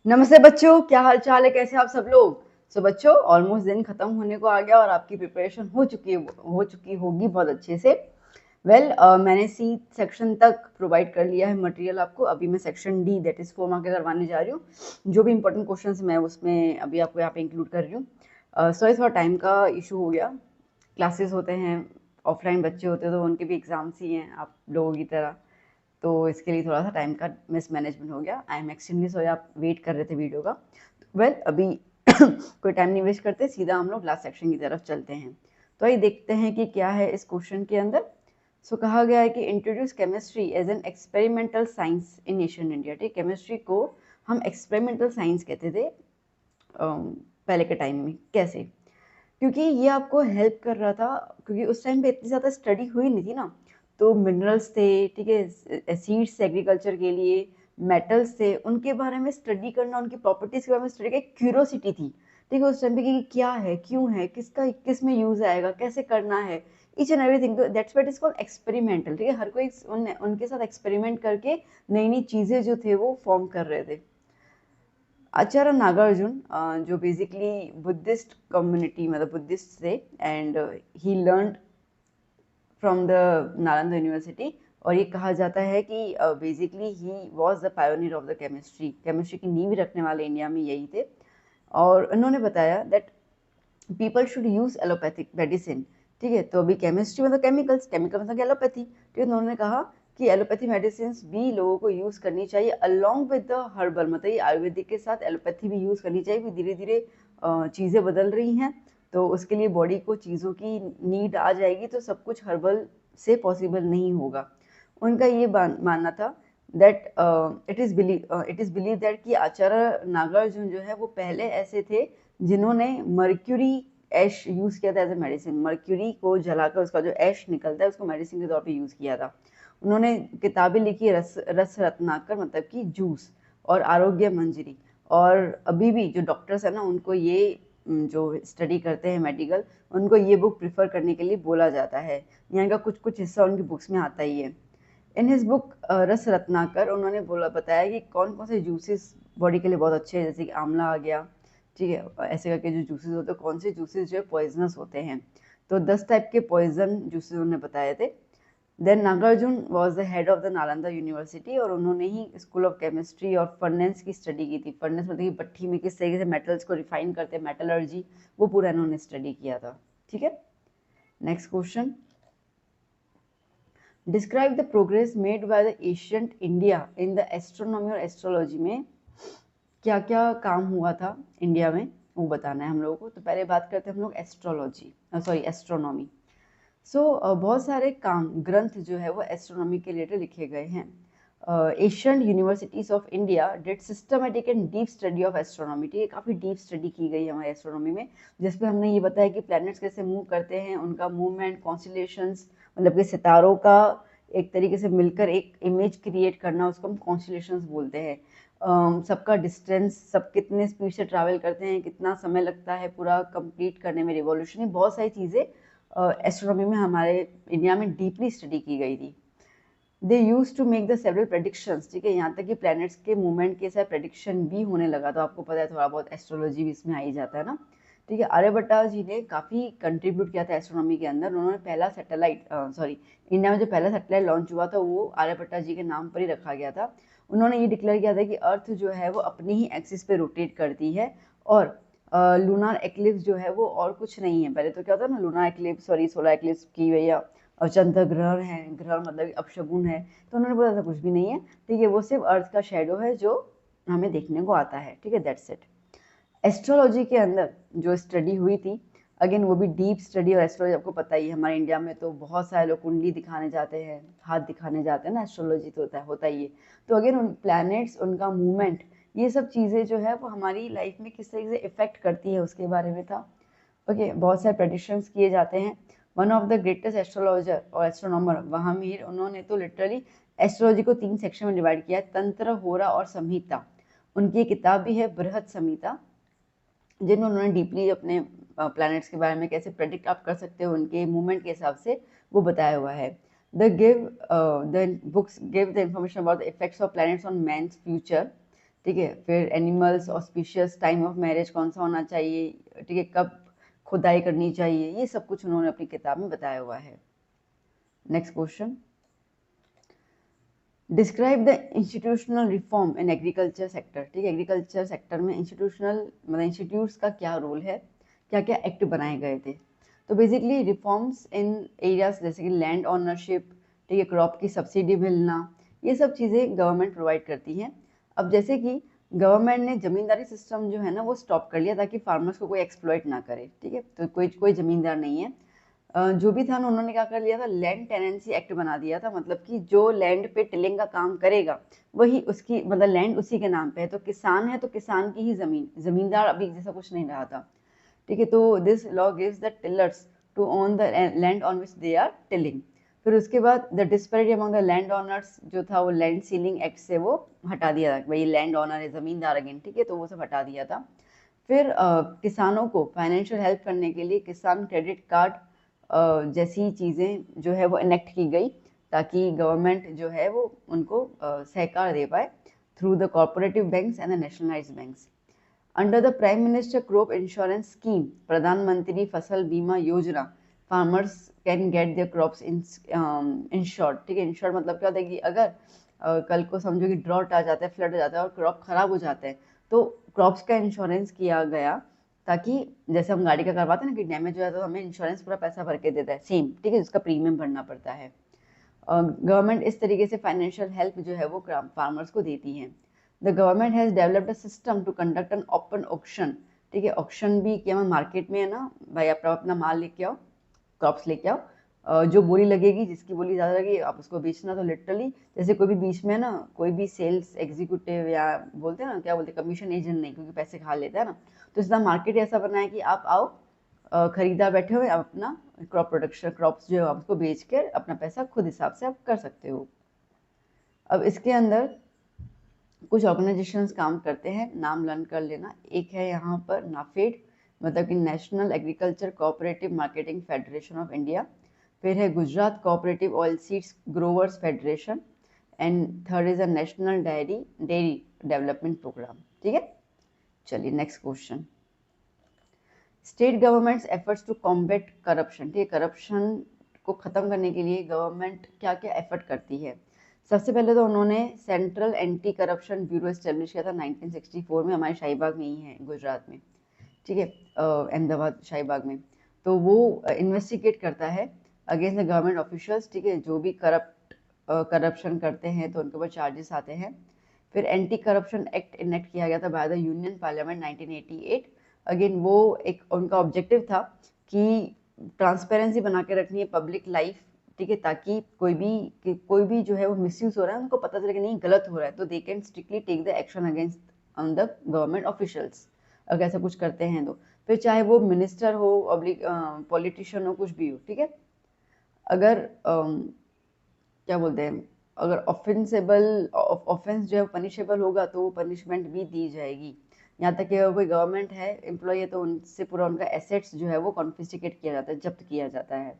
नमस्ते बच्चों, क्या हाल चाल है? कैसे आप सब लोग? बच्चों, ऑलमोस्ट दिन खत्म होने को आ गया और आपकी प्रिपरेशन हो चुकी होगी बहुत अच्छे से। मैंने सी सेक्शन तक प्रोवाइड कर लिया है मटेरियल आपको। अभी मैं section D that is 4 mark के करवाने जा रही हूँ। जो भी इंपॉर्टेंट क्वेश्चंस मैं उसमें अभी आपको यहाँ पे इंक्लूड कर रही हूँ। सॉरी, थोड़ा टाइम का इशू हो गया। क्लासेस होते हैं, ऑफलाइन बच्चे होते हैं तो उनके भी एग्जाम्स ही हैं आप लोगों की तरह। तो इसके लिए थोड़ा सा टाइम का मिसमैनेजमेंट हो गया। आई एम एक्सट्रीमली सॉरी, आप वेट कर रहे थे वीडियो का। अभी कोई टाइम नहीं वेस्ट करते, सीधा हम लोग लास्ट सेक्शन की तरफ चलते हैं। तो आइए देखते हैं कि क्या है इस क्वेश्चन के अंदर। कहा गया है कि introduce chemistry as an experimental science in Asian India. ठीक, केमिस्ट्री को हम एक्सपेरिमेंटल साइंस कहते थे पहले के टाइम में। कैसे? क्योंकि ये आपको हेल्प कर रहा था, क्योंकि उस टाइम पे इतनी ज़्यादा स्टडी हुई नहीं थी ना। तो मिनरल्स थे, ठीक है, सीड्स एग्रीकल्चर के लिए, मेटल्स थे, उनके बारे में स्टडी करना, उनकी प्रॉपर्टीज के बारे में स्टडी का क्यूरोसिटी थी। ठीक है, उस टाइम पे कि क्या है, क्यों है, किसका किस में यूज आएगा, कैसे करना है, ईच एंड एवरीथिंग। तो that's what is called experimental. ठीक है, हर कोई उनके साथ एक्सपेरिमेंट करके नई नई चीजें जो थे वो फॉर्म कर रहे थे। आचार्य नागार्जुन जो बेसिकली बुद्धिस्ट कम्युनिटी मतलब बुद्धिस्ट थे, and he learn from the Nalanda university. और ये कहा जाता है कि basically he was the pioneer of the chemistry. Chemistry की नींव रखने वाले इंडिया में यही थे। और उन्होंने बताया that people should use allopathic medicine. ठीक है, तो अभी केमिस्ट्री मतलब केमिकल्स, केमिकल मतलब एलोपैथी। ठीक है, उन्होंने कहा कि एलोपैथी मेडिसिन भी लोगों को यूज करनी चाहिए अलोंग विद द हर्बल। मतलब ये आयुर्वेदिक के साथ एलोपैथी भी यूज करनी चाहिए। धीरे धीरे चीजें बदल रही हैं, तो उसके लिए बॉडी को चीज़ों की नीड आ जाएगी, तो सब कुछ हर्बल से पॉसिबल नहीं होगा। उनका ये मानना था that it is believe that कि आचार्य नागार्जुन जो है वो पहले ऐसे थे जिन्होंने मर्क्यूरी ऐश यूज़ किया था एज ए मेडिसिन। मर्क्यूरी को जलाकर उसका जो ऐश निकलता है उसको मेडिसिन के तौर पे यूज़ किया था। उन्होंने किताबें लिखी, रस रत्नाकर मतलब कि जूस, और आरोग्य मंजरी। और अभी भी जो डॉक्टर्स है ना, उनको ये जो स्टडी करते हैं मेडिकल, उनको ये बुक प्रिफर करने के लिए बोला जाता है। यहाँ का कुछ कुछ हिस्सा उनकी बुक्स में आता ही है। इन हिज बुक रस रत्नाकर उन्होंने बताया कि कौन कौन से जूसेस बॉडी के लिए बहुत अच्छे हैं, जैसे कि आंवला आ गया। ठीक है, ऐसे करके जो जूसेस होते हैं, कौन से जूसेस जो है पॉइजनस होते हैं। तो 10 टाइप के पॉइजन जूसेस उन्होंने बताए थे। Then Nagarjuna was the head of the Nalanda university, और उन्होंने ही स्कूल ऑफ केमिस्ट्री और फर्नेस की स्टडी की थी। फर्नेस मतलब कि भट्ठी में किस तरीके से मेटल्स को रिफाइन करते हैं, मेटलर्जी, वो पूरा इन्होंने स्टडी किया था। ठीक है, next question. Describe the progress made by the ancient India in the astronomy और एस्ट्रोलॉजी में क्या क्या काम हुआ था इंडिया में, वो बताना है हम लोगों को। तो पहले बात करते हैं हम लोग एस्ट्रोलॉजी, सॉरी एस्ट्रोनॉमी। बहुत सारे काम ग्रंथ जो है वो एस्ट्रोनॉमी के रिलेटेड लिखे गए हैं। Asian universities of India did systematic and deep study of astronomy. ठीक है, काफ़ी डीप स्टडी की गई है हमारे एस्ट्रोनॉमी में, जिसमें हमने ये बताया कि प्लैनेट्स कैसे मूव करते हैं, उनका मूवमेंट, कॉन्स्टिलेशंस, मतलब कि सितारों का एक तरीके से मिलकर एक इमेज क्रिएट करना, उसको हम कॉन्स्टिलेशंस बोलते हैं। सबका डिस्टेंस, सब कितने स्पीड से ट्रैवल करते हैं, कितना समय लगता है पूरा कंप्लीट करने में रिवॉल्यूशन, बहुत सारी चीज़ें एस्ट्रोनॉमी में हमारे इंडिया में डीपली स्टडी की गई थी। They use to make the several predictions. ठीक है, यहाँ तक कि प्लैनेट्स के मूवमेंट के साथ प्रेडिक्शन भी होने लगा। तो आपको पता है थोड़ा बहुत एस्ट्रोलॉजी भी इसमें आ ही जाता है ना। ठीक है, आर्यभट्टा जी ने काफ़ी कंट्रीब्यूट किया था एस्ट्रोनॉमी के अंदर। उन्होंने पहला सैटेलाइट इंडिया में जो पहला सैटेलाइट लॉन्च हुआ था वो आर्यभट्टा जी के नाम पर ही रखा गया था। उन्होंने ये डिक्लेयर किया था कि अर्थ जो है वो अपनी ही एक्सिस पे रोटेट करती है, और लूनार एक्लिप्स जो है वो और कुछ नहीं है। पहले तो क्या होता है ना, lunar eclipse, sorry solar eclipse की भैया, और चंद्र ग्रहण है, ग्रहण मतलब अपशगुन है। तो उन्होंने बोला था कुछ भी नहीं है। ठीक है, वो सिर्फ अर्थ का शेडो है जो हमें देखने को आता है। ठीक है, दैट्स इट। एस्ट्रोलॉजी के अंदर जो स्टडी हुई थी, अगेन वो भी डीप स्टडी। और एस्ट्रोलॉजी आपको पता ही है, हमारे इंडिया में तो बहुत सारे लोग कुंडली दिखाने जाते हैं, हाथ दिखाने जाते हैं ना, एस्ट्रोलॉजी तो होता ही है। तो अगेन उन प्लैनेट्स, उनका मूवमेंट, ये सब चीज़ें जो है वो हमारी लाइफ में किस तरीके से इफेक्ट करती है उसके बारे में था। ओके, बहुत सारे प्रेडिक्शंस किए जाते हैं। One of the greatest astrologer और एस्ट्रोनॉमर वहां मीर, उन्होंने तो लिटरली एस्ट्रोलॉजी को 3 सेक्शन में डिवाइड किया है, तंत्र, होरा और संहिता। उनकी किताब भी है बृहत संहिता, जिनमें उन्होंने डीपली अपने प्लैनेट्स के बारे में कैसे प्रेडिक्ट आप कर सकते हो उनके मूवमेंट के हिसाब से वो बताया हुआ है। The books give the information about the effects of planets on man's future. ठीक है। फिर animals, auspicious time of marriage कौन सा होना चाहिए, ठीक है, कब खुदाई करनी चाहिए, ये सब कुछ उन्होंने अपनी किताब में बताया हुआ है। Next question, describe the institutional reform in agriculture sector. ठीक है, एग्रीकल्चर सेक्टर में इंस्टीट्यूशनल मतलब इंस्टीट्यूट्स का क्या रोल है, क्या क्या एक्ट बनाए गए थे। तो बेसिकली रिफॉर्म्स इन एरियाज जैसे कि लैंड ऑनरशिप, ठीक है, क्रॉप की सब्सिडी मिलना, ये सब चीज़ें गवर्नमेंट प्रोवाइड करती हैं। अब जैसे कि गवर्नमेंट ने जमींदारी सिस्टम जो है ना वो स्टॉप कर लिया ताकि फार्मर्स को कोई एक्सप्लॉइट ना करे। ठीक है, तो कोई कोई जमींदार नहीं है। जो भी था ना, उन्होंने क्या कर लिया था, लैंड टेनेंसी एक्ट बना दिया था। मतलब कि जो लैंड पे टिलिंग का काम करेगा वही उसकी, मतलब लैंड उसी के नाम पे है, तो किसान है तो किसान की ही जमीन, जमींदार अभी जैसा कुछ नहीं रहा था। ठीक है, तो this law gives the tillers to own the land on which they are tilling. फिर उसके बाद the disparity among the land owners जो था वो लैंड सीलिंग एक्ट से वो हटा दिया था, भाई लैंड ओनर है जमींदार अगेन। ठीक है, तो वो सब हटा दिया था। फिर किसानों को फाइनेंशियल हेल्प करने के लिए किसान क्रेडिट कार्ड जैसी चीज़ें जो है वो इनेक्ट की गई ताकि गवर्नमेंट जो है वो उनको सहकार दे पाए through the corporative banks and the nationalised banks. Under the prime minister crop insurance scheme, प्रधानमंत्री फसल बीमा योजना, farmers can get there crops insured. ठीक है, इंश्योर्ड मतलब क्या होता है कि अगर कल को समझो कि ड्रॉट आ जाता है, फ्लड आ जाता है और क्रॉप खराब हो जाते हैं, तो क्रॉप्स का इंश्योरेंस किया गया ताकि जैसे हम गाड़ी का करवाते हैं ना कि डैमेज हो जाता है तो हमें इंश्योरेंस पूरा पैसा भर के देता है, सेम। ठीक है, जिसका प्रीमियम भरना पड़ता है। गवर्नमेंट इस तरीके से फाइनेंशियल हेल्प जो है वो फार्मर्स को देती है। The government has developed a system to conduct an open auction. ठीक है, ऑक्शन भी किया, मार्केट में है ना भाई, अपना अपना माल लेके आओ, क्रॉप्स लेके आओ, जो बोली लगेगी, जिसकी बोली ज़्यादा लगेगी आप उसको बेचना। तो लिटरली जैसे कोई भी बीच में ना, कोई भी सेल्स एग्जीक्यूटिव या बोलते हैं ना, क्या बोलते हैं, कमीशन एजेंट नहीं, क्योंकि पैसे खा लेता है ना, तो इसका मार्केट ऐसा बना है कि आप आओ, खरीदार बैठे हुए, आप अपना क्रॉप प्रोडक्शन, क्रॉप्स जो है आप उसको बेच कर अपना पैसा खुद हिसाब से आप कर सकते हो। अब इसके अंदर कुछ ऑर्गेनाइजेशंस काम करते हैं, नाम लर्न कर लेना। एक है यहाँ पर नाफेड, मतलब कि national agriculture cooperative marketing federation of India. फिर है Gujarat cooperative oil seeds growers federation, and third is a national dairy development programme. ठीक है, चलिए next question, state governments efforts to combat corruption. ठीक है, करप्शन को खत्म करने के लिए गवर्नमेंट क्या क्या एफर्ट करती है। सबसे पहले तो उन्होंने central anti corruption bureau establish किया था 1964 में, हमारे शाहीबाग में ही है गुजरात में। ठीक है, अहमदाबाद शाहीबाग में। तो वो इन्वेस्टिगेट करता है अगेंस्ट द गवर्नमेंट ऑफिशियल्स। ठीक है, जो भी करप्शन करते हैं तो उनके ऊपर चार्जेस आते हैं। फिर एंटी करप्शन एक्ट इनेक्ट किया गया था by the union parliament 1988। Again वो एक उनका ऑब्जेक्टिव था कि ट्रांसपेरेंसी बना के रखनी है पब्लिक लाइफ। ठीक है, ताकि कोई भी जो है वो मिसयूज हो रहा है उनको पता चले कि नहीं गलत हो रहा है, तो they can strictly take the action against on the government officials अगर ऐसा कुछ करते हैं तो। फिर चाहे वो मिनिस्टर हो, पॉलिटिशियन हो, कुछ भी हो। ठीक है, अगर क्या बोलते हैं, अगर ऑफेंस जो है पनिशेबल होगा तो वो पनिशमेंट भी दी जाएगी। यहाँ तक कि अगर कोई गवर्नमेंट है एम्प्लॉय है तो उनसे पूरा उनका एसेट्स जो है वो कॉन्फिस्केट किया जाता है, जब्त किया जाता है।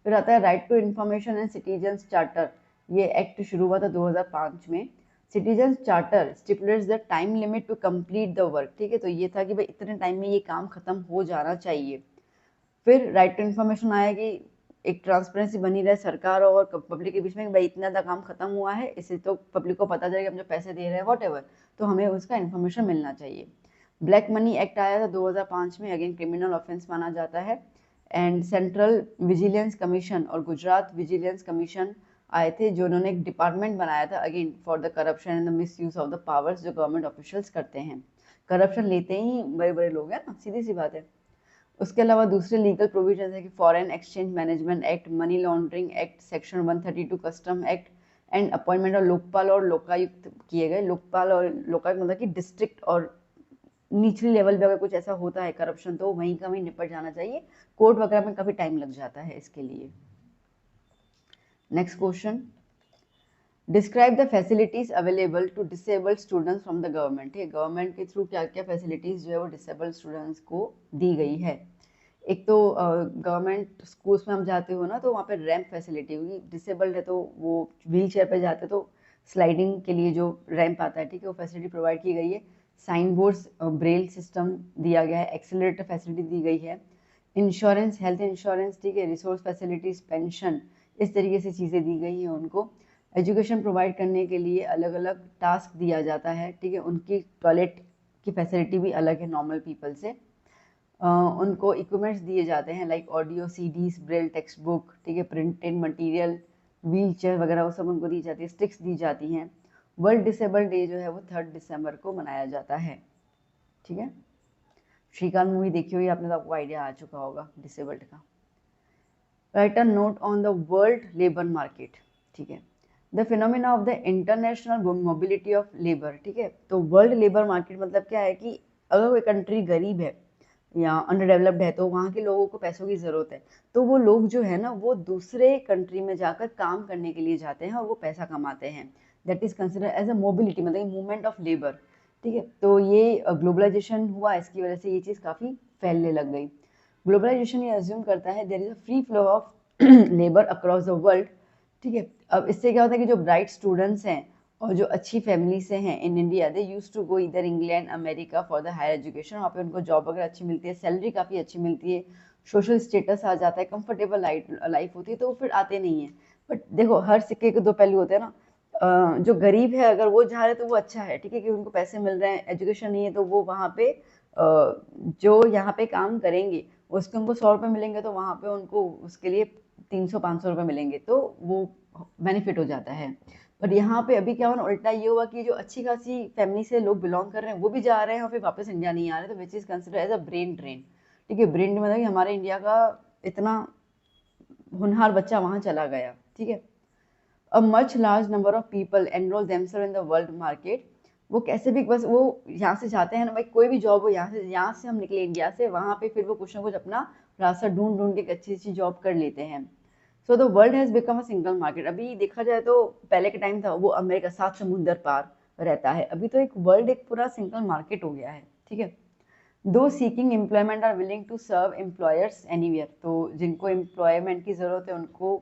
फिर आता है right to information and citizens charter. ये एक्ट शुरू हुआ था 2005 में। Citizens charter stipulates the time limit to complete the work. ठीक है, तो ये था कि भाई इतने टाइम में ये काम खत्म हो जाना चाहिए। फिर राइट टू इन्फॉर्मेशन आया कि एक ट्रांसपेरेंसी बनी रहे सरकार और पब्लिक के बीच में कि भाई इतना ज़्यादा काम खत्म हुआ है, इससे तो पब्लिक को पता चलेगा हम जो पैसे दे रहे हैं वॉट एवर, तो हमें उसका इन्फॉर्मेशन मिलना चाहिए। ब्लैक मनी एक्ट आया था 2005 में, अगेन क्रिमिनल ऑफेंस माना जाता है। एंड सेंट्रल विजिलेंस कमीशन और गुजरात विजिलेंस कमीशन आए थे, जो उन्होंने एक डिपार्टमेंट बनाया था again for the corruption and the miss use of the powers जो गवर्नमेंट ऑफिशियल्स करते हैं। करप्शन लेते ही बड़े बड़े लोग हैं ना, सीधी सी बात है। उसके अलावा दूसरे लीगल प्रोविजन है कि foreign exchange management act, money laundering act, section 132 custom act, and appointment of Lokpal और लोकायुक्त किए गए। लोकपाल और लोकायुक्त मतलब कि डिस्ट्रिक्ट और निचली लेवल पे अगर कुछ ऐसा होता है करप्शन तो वहीं का वहीं निपट जाना चाहिए, कोर्ट वगैरह में काफ़ी टाइम लग जाता है इसके लिए। Next question, describe the facilities available to disabled students from the government. ठीक है, गवर्नमेंट के थ्रू क्या क्या फैसिलिटीज जो है वो डिसेबल्ड स्टूडेंट्स को दी गई है। एक तो गवर्नमेंट स्कूल्स में हम जाते हो ना तो वहाँ पे रैंप फैसिलिटी होगी, डिसेबल्ड है तो वो व्हील चेयर पे जाते तो स्लाइडिंग के लिए जो रैंप आता है, ठीक है, वो फैसिलिटी प्रोवाइड की गई है। साइन बोर्ड्स, ब्रेल सिस्टम दिया गया है, एक्सेलरेटर फैसिलिटी दी गई है, इंश्योरेंस, हेल्थ इंश्योरेंस, ठीक है, रिसोर्स फैसिलिटीज, पेंशन, इस तरीके से चीज़ें दी गई हैं उनको। एजुकेशन प्रोवाइड करने के लिए अलग अलग टास्क दिया जाता है, ठीक है, उनकी टॉयलेट की फैसिलिटी भी अलग है नॉर्मल पीपल से। उनको इक्विपमेंट्स दिए जाते हैं like audio CDs, Braille text book, ठीक है, प्रिंटेड मटेरियल, व्हील चेयर वगैरह वो सब उनको दी जाती है, स्टिक्स दी जाती हैं। वर्ल्ड डिसेबल डे जो है वो 3 दिसंबर को मनाया जाता है, ठीक है। श्रीकांत मूवी देखी हुई आपने तो आपको आइडिया आ चुका होगा डिसेबल्ड का। Right a note on the world labour market, ठीक है, the phenomena of the international mobility of labour, ठीक है। तो वर्ल्ड लेबर मार्केट मतलब क्या है कि अगर कोई कंट्री गरीब है या अंडर डेवलप्ड है तो वहाँ के लोगों को पैसों की ज़रूरत है, तो वो लोग जो है ना वो दूसरे कंट्री में जाकर काम करने के लिए जाते हैं और वो पैसा कमाते हैं। That is consider as a mobility, मतलब मूवमेंट ऑफ लेबर, ठीक है। तो ये ग्लोबलाइजेशन हुआ, इसकी वजह से ये चीज़ काफ़ी फैलने लग गई। ग्लोबलाइजेशन ये अज्यूम करता है there is a free flow of labour across the world, ठीक है। अब इससे क्या होता है कि जो ब्राइट स्टूडेंट्स हैं और जो अच्छी फैमिली से हैं in India, they use to go इधर England America for the higher education. वहाँ पे उनको जॉब वगैरह अच्छी मिलती है, सैलरी काफ़ी अच्छी मिलती है, सोशल स्टेटस आ जाता है, कंफर्टेबल लाइफ होती है, तो वो फिर आते नहीं हैं। बट देखो हर सिक्के के दो पहलू होते हैं ना। जो गरीब है अगर वो जा रहे तो वो अच्छा है, ठीक है, कि उनको पैसे मिल रहे हैं, एजुकेशन नहीं है तो वो वहाँ पे जो यहाँ पे काम करेंगे उसके उनको 100 रुपये मिलेंगे, तो वहाँ पे उनको उसके लिए 300-500 रुपये मिलेंगे, तो वो बेनिफिट हो जाता है। पर यहाँ पे अभी क्या हुआ ना, उल्टा ये हुआ कि जो अच्छी खासी फैमिली से लोग बिलोंग कर रहे हैं वो भी जा रहे हैं और फिर वापस इंडिया नहीं आ रहे, तो which is consider as a brain drain, ठीक है। ब्रेन ड्रेन मतलब कि हमारे इंडिया का इतना होनहार बच्चा वहाँ चला गया, ठीक है। A much large number of people enrol themselves in the world market. वो कैसे भी बस वो यहाँ से जाते हैं ना भाई, कोई भी जॉब हो, यहाँ से हम निकले इंडिया से, वहाँ पे फिर वो कुछ ना कुछ अपना रास्ता ढूंढ ढूंढ के एक अच्छी अच्छी जॉब कर लेते हैं। So the world has become a single market. अभी देखा जाए तो पहले के टाइम था वो अमेरिका 7 समुंदर पार रहता है, अभी तो एक वर्ल्ड एक पूरा सिंगल मार्केट हो गया है, ठीक है। Those seeking employment are willing to serve employers anywhere. तो जिनको एम्प्लॉयमेंट की ज़रूरत है उनको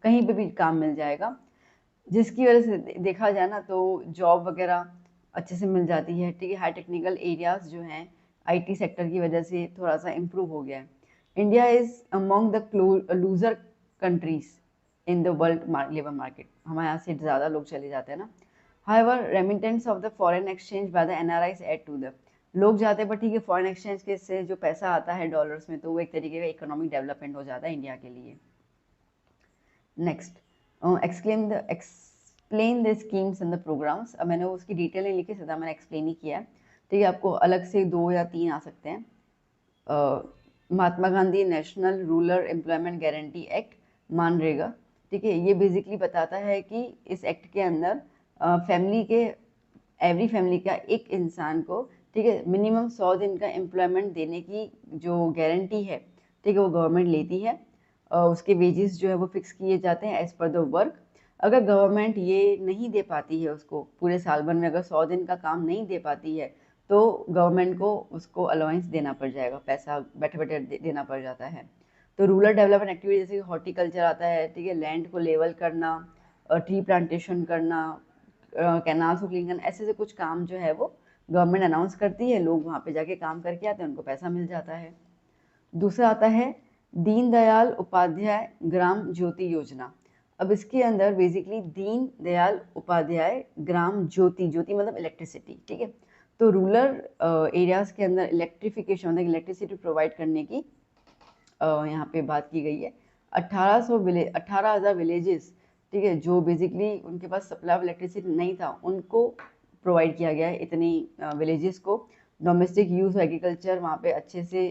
कहीं पे भी काम मिल जाएगा, जिसकी वजह से देखा जाए ना तो जॉब वगैरह अच्छे से मिल जाती है, ठीक है। हाई टेक्निकल एरियाज जो हैं आईटी सेक्टर की वजह से थोड़ा सा इम्प्रूव हो गया है। India is among the loser countries in the world labour market, हमारे यहाँ से ज़्यादा लोग चले जाते हैं ना। However remittance of the foreign exchange by the NRIs add to the, लोग जाते हैं पर ठीक है, फॉरेन एक्सचेंज के से जो पैसा आता है डॉलर्स में, तो वो एक तरीके का इकोनॉमिक डेवलपमेंट हो जाता है इंडिया के लिए। Next, explain the schemes and the programmes. अब मैंने उसकी डिटेल नहीं लिखी, सीधा मैंने एक्सप्लेन ही किया है, ठीक है। आपको अलग से 2 या 3 आ सकते हैं। Mahatma Gandhi national rural employment guarantee act, MNREGA, ठीक है। ये बेसिकली बताता है कि इस एक्ट के अंदर फैमिली के एवरी फैमिली का एक इंसान को, ठीक है, मिनिमम 100 दिन का एम्प्लॉयमेंट देने की जो गारंटी है, ठीक है, वो गवर्नमेंट लेती है। उसके वेजेस जो है वो फिक्स किए जाते हैं एज पर द वर्क। अगर गवर्नमेंट ये नहीं दे पाती है उसको पूरे साल भर में, अगर 100 दिन का काम नहीं दे पाती है तो गवर्नमेंट को उसको अलाउंस देना पड़ जाएगा, पैसा बैठे बैठे देना पड़ जाता है। तो रूरल डेवलपमेंट एक्टिविटी जैसे हॉर्टिकल्चर आता है, ठीक है, लैंड को लेवल करना, ट्री प्लांटेशन करना, कैनाल्स को क्लीन करना, ऐसे से कुछ काम जो है वो गवर्नमेंट अनाउंस करती है, लोग वहाँ पे जाके काम करके आते हैं, उनको पैसा मिल जाता है। दूसरा आता है दीनदयाल उपाध्याय ग्राम ज्योति योजना। अब इसके अंदर बेसिकली दीन दयाल उपाध्याय ग्राम ज्योति, ज्योति मतलब इलेक्ट्रिसिटी, ठीक है। तो रूरल एरियाज के अंदर इलेक्ट्रिफिकेशन मतलब इलेक्ट्रिसिटी प्रोवाइड करने की यहाँ पे बात की गई है। 18,000 विलेजेस, ठीक है, जो बेसिकली उनके पास सप्लाई ऑफ इलेक्ट्रिसिटी नहीं था, उनको प्रोवाइड किया गया है इतनी विलेजेस को। डोमेस्टिक यूज एग्रीकल्चर वहाँ पे अच्छे से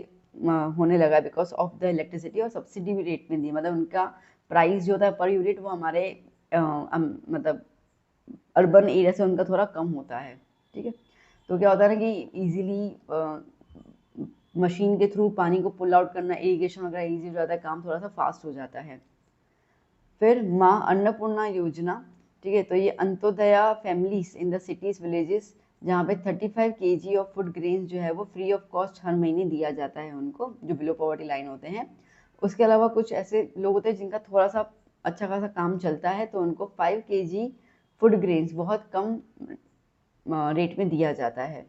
होने लगा बिकॉज ऑफ द इलेक्ट्रिसिटी, और सब्सिडी भी रेट में दी, मतलब उनका प्राइस जो होता है पर यूनिट वो हमारे मतलब अर्बन एरिया से उनका थोड़ा कम होता है, ठीक है। तो क्या होता है ना कि इजीली मशीन के थ्रू पानी को पुल आउट करना, इरिगेशन वगैरह ईजी हो जाता है, काम थोड़ा सा फास्ट हो जाता है। फिर माँ अन्नपूर्णा योजना, ठीक है, तो ये Antyodaya families in the cities villages, जहाँ पे 35 kg ऑफ फूड ग्रेन्स जो है वो फ्री ऑफ कॉस्ट हर महीने दिया जाता है उनको, जो बिलो पॉवर्टी लाइन होते हैं। उसके अलावा कुछ ऐसे लोग होते हैं जिनका थोड़ा सा अच्छा खासा काम चलता है, तो उनको 5 kg फूड ग्रेन्स बहुत कम रेट में दिया जाता है।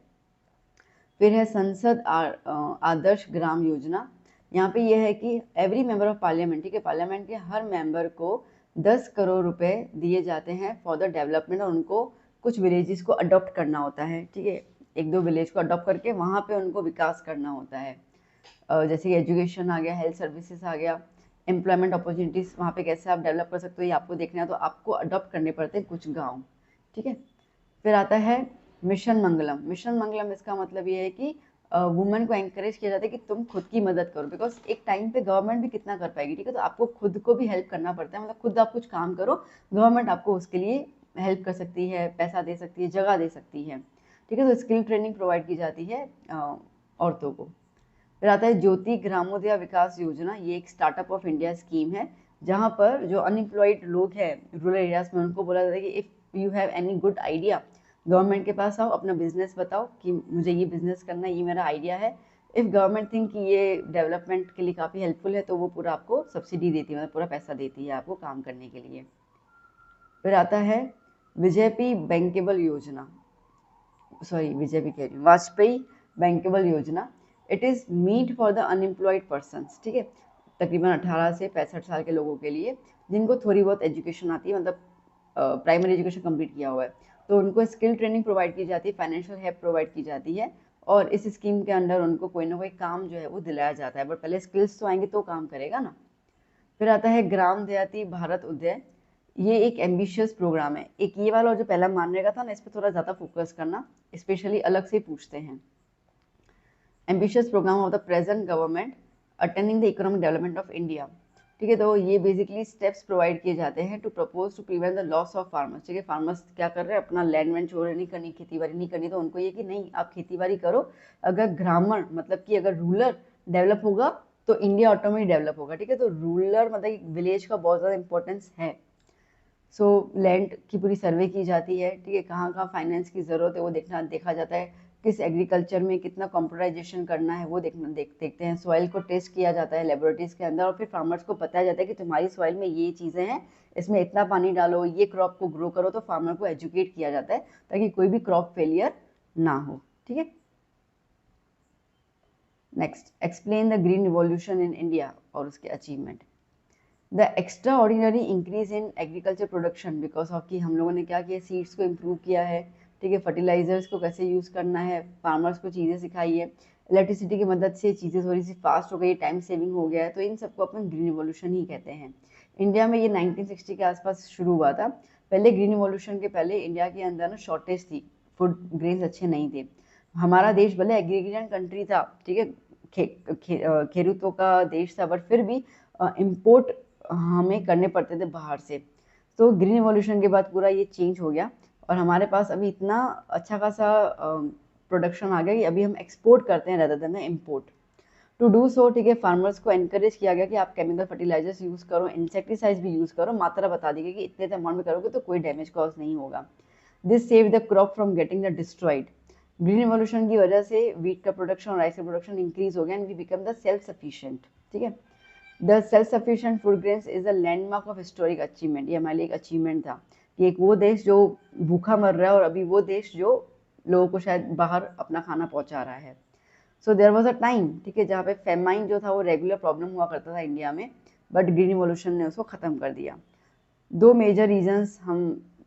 फिर है संसद आदर्श ग्राम योजना। यहाँ पे यह है कि एवरी मेंबर ऑफ पार्लियामेंट, ठीक है, पार्लियामेंट के हर मेंबर को 10 करोड़ रुपए दिए जाते हैं फॉर द डेवलपमेंट, और उनको कुछ विलेजेस को अडॉप्ट करना होता है, ठीक है, एक दो विलेज को अडॉप्ट करके वहाँ पे उनको विकास करना होता है। जैसे कि एजुकेशन आ गया, हेल्थ सर्विसेज आ गया, एम्प्लॉयमेंट अपॉर्चुनिटीज़ वहाँ पे कैसे आप डेवलप कर सकते हो ये आपको देखना है, तो आपको अडॉप्ट करने पड़ते हैं कुछ गाँव, ठीक है। फिर आता है मिशन मंगलम। मिशन मंगलम इसका मतलब ये है कि वुमेन को एंकरेज किया जाता है कि तुम खुद की मदद करो, बिकॉज एक टाइम पे गवर्नमेंट भी कितना कर पाएगी, ठीक है, तो आपको खुद को भी हेल्प करना पड़ता है, मतलब खुद आप कुछ काम करो, गवर्नमेंट आपको उसके लिए हेल्प कर सकती है, पैसा दे सकती है, जगह दे सकती है, ठीक है। तो स्किल ट्रेनिंग प्रोवाइड की जाती है औरतों को। फिर आता है ज्योति ग्रामोदय विकास योजना। ये एक स्टार्टअप ऑफ इंडिया स्कीम है, जहाँ पर जो अनएम्प्लॉयड लोग हैं रूरल एरियाज में, उनको बोला जाता है कि if you have any good idea, government के पास आओ, अपना बिजनेस बताओ कि मुझे ये बिजनेस करना है, ये मेरा आइडिया है। इफ़ गवर्नमेंट थिंक कि ये डेवलपमेंट के लिए काफ़ी हेल्पफुल है, तो वो पूरा आपको सब्सिडी देती है, मतलब पूरा पैसा देती है आपको काम करने के लिए। फिर आता है विजयपी बैंकेबल योजना, सॉरी विजयपी कह रही हूँ, वाजपेयी बैंकेबल योजना। It is meant for the unemployed persons, ठीक है, तकरीबन 18 से 65 साल के लोगों के लिए जिनको थोड़ी बहुत एजुकेशन आती है, मतलब प्राइमरी एजुकेशन कंप्लीट किया हुआ है, तो उनको स्किल ट्रेनिंग प्रोवाइड की जाती है, फाइनेंशियल हेल्प प्रोवाइड की जाती है, और इस स्कीम के अंडर उनको कोई ना कोई काम जो है वो दिलाया जाता है, बट पहले स्किल्स तो आएंगे तो काम करेगा ना। फिर आता है ग्राम दयाती भारत उदय। ये एक एम्बिशियस प्रोग्राम है। एक ये वाला और जो पहला मानरेगा था ना, इस पर थोड़ा ज़्यादा फोकस करना, स्पेशली अलग से पूछते हैं। Ambitious programme of the present government attending the economic development of India, ठीक है। तो ये बेसिकली स्टेप्स प्रोवाइड किए जाते हैं to propose to prevent the loss of farmers, ठीक है। फार्मर्स क्या कर रहे हैं, अपना लैंड वैंड चोरी नहीं करनी, खेती बाड़ी नहीं करनी, तो उनको ये कि नहीं आप खेती बाड़ी करो, अगर ग्रामीण मतलब कि अगर रूरल डेवलप होगा तो इंडिया ऑटोमेटिक डेवलप होगा, ठीक है। तो रूरल मतलब विलेज का बहुत ज़्यादा इंपॉर्टेंस है। सो लैंड की पूरी सर्वे की जाती है, ठीक है, कहाँ कहाँ फाइनेंस की ज़रूरत है वो देखा जाता है, किस एग्रीकल्चर में कितना कंप्यूटराइजेशन करना है वो देखते हैं, सॉइल को टेस्ट किया जाता है लेबोरेटरीज के अंदर, और फिर फार्मर्स को बताया जाता है कि तुम्हारी सॉइल में ये चीज़ें हैं, इसमें इतना पानी डालो, ये क्रॉप को ग्रो करो, तो फार्मर को एजुकेट किया जाता है ताकि कोई भी क्रॉप फेलियर ना हो, ठीक है। Next, explain the green revolution in India और उसके achievement. The extra ordinary increase in agriculture production because of कि हम लोगों ने क्या किया, सीड्स को इम्प्रूव किया है, ठीक है, फर्टिलाइजर्स को कैसे यूज़ करना है, फार्मर्स को चीज़ें सिखाई है, इलेक्ट्रिसिटी की मदद से चीज़ें थोड़ी सी फास्ट हो गई, टाइम सेविंग हो गया है, तो इन सबको अपन ग्रीन रिवॉल्यूशन ही कहते हैं। इंडिया में ये 1960 के आसपास शुरू हुआ था। पहले ग्रीन रिवॉल्यूशन के पहले इंडिया के अंदर ना शॉर्टेज थी, फूड ग्रेन्स अच्छे नहीं थे। हमारा देश भले एग्रीकल्चर कंट्री था, ठीक है, खेरूतों का देश था, बट फिर भी इम्पोर्ट हमें करने पड़ते थे बाहर से। तो ग्रीन रिवॉल्यूशन के बाद पूरा ये चेंज हो गया, और हमारे पास अभी इतना अच्छा खासा प्रोडक्शन आ गया कि अभी हम एक्सपोर्ट करते हैं rather than import. To do so, ठीक है, फार्मर्स को एनकरेज किया गया कि आप केमिकल फर्टिलाइजर्स यूज़ करो, इंसेक्टिसाइड्स भी यूज़ करो, मात्रा बता दी गई कि इतने अमाउंट में करोगे तो कोई डैमेज कॉज नहीं होगा। This save the crop from getting the destroyed. Green revolution की वजह से वीट का प्रोडक्शन और राइस का प्रोडक्शन इंक्रीज हो गया, and we become the self sufficient, ठीक है। The self sufficient food grains is a landmark of historic achievement. ये हमारे लिए एक अचीवमेंट था कि एक वो देश जो भूखा मर रहा है, और अभी वो देश जो लोगों को शायद बाहर अपना खाना पहुंचा रहा है। So there was a time, ठीक है, जहाँ पे फेमाइन जो था वो रेगुलर प्रॉब्लम हुआ करता था इंडिया में, बट ग्रीन रिवॉल्यूशन ने उसको ख़त्म कर दिया। दो मेजर रीजंस हम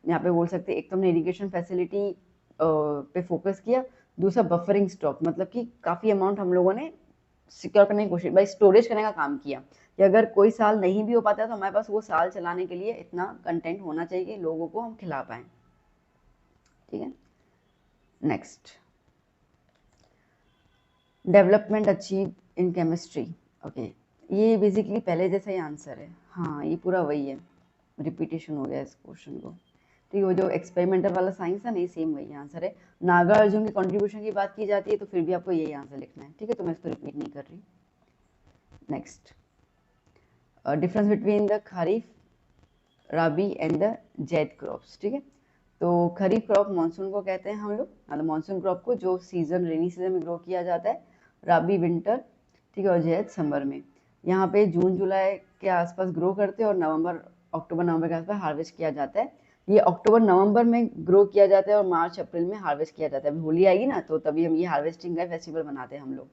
यहाँ पे बोल सकते हैं, एक तो हमने इरिगेशन फैसिलिटी पे फोकस किया, दूसरा बफरिंग स्टॉक, मतलब कि काफ़ी अमाउंट हम लोगों ने सिक्योर करने की कोशिश, भाई स्टोरेज करने का काम किया कि अगर कोई साल नहीं भी हो पाता तो हमारे पास वो साल चलाने के लिए इतना कंटेंट होना चाहिए कि लोगों को हम खिला पाएँ, ठीक है। Next, development achieve in chemistry. Okay, ये बेसिकली पहले जैसा ही आंसर है, हाँ ये पूरा वही है, रिपीटेशन हो गया इस क्वेश्चन को, ठीक है। वो जो एक्सपेरिमेंटल वाला साइंस है नहीं, सेम वही आंसर है। नागार्जुन की कंट्रीब्यूशन की बात की जाती है तो फिर भी आपको यही आंसर लिखना है, ठीक है, तो मैं इसको रिपीट नहीं कर रही। Next, difference between the kharif, rabi and the zaid crops, ठीक है। तो खरीफ क्रॉप मानसून को कहते हैं हम लोग, मतलब मानसून क्रॉप को जो सीजन रेनी सीजन में ग्रो किया जाता है, राबी विंटर, ठीक है, और जैद समर में। यहाँ पे जून जुलाई के आसपास ग्रो करते हैं और नवंबर अक्टूबर नवंबर के आसपास हार्वेस्ट किया जाता है। ये अक्टूबर नवंबर में ग्रो किया जाता है और मार्च अप्रैल में हार्वेस्ट किया जाता है। अभी होली आएगी ना, तो तभी हम ये हार्वेस्टिंग का फेस्टिवल मनाते हैं हम लोग,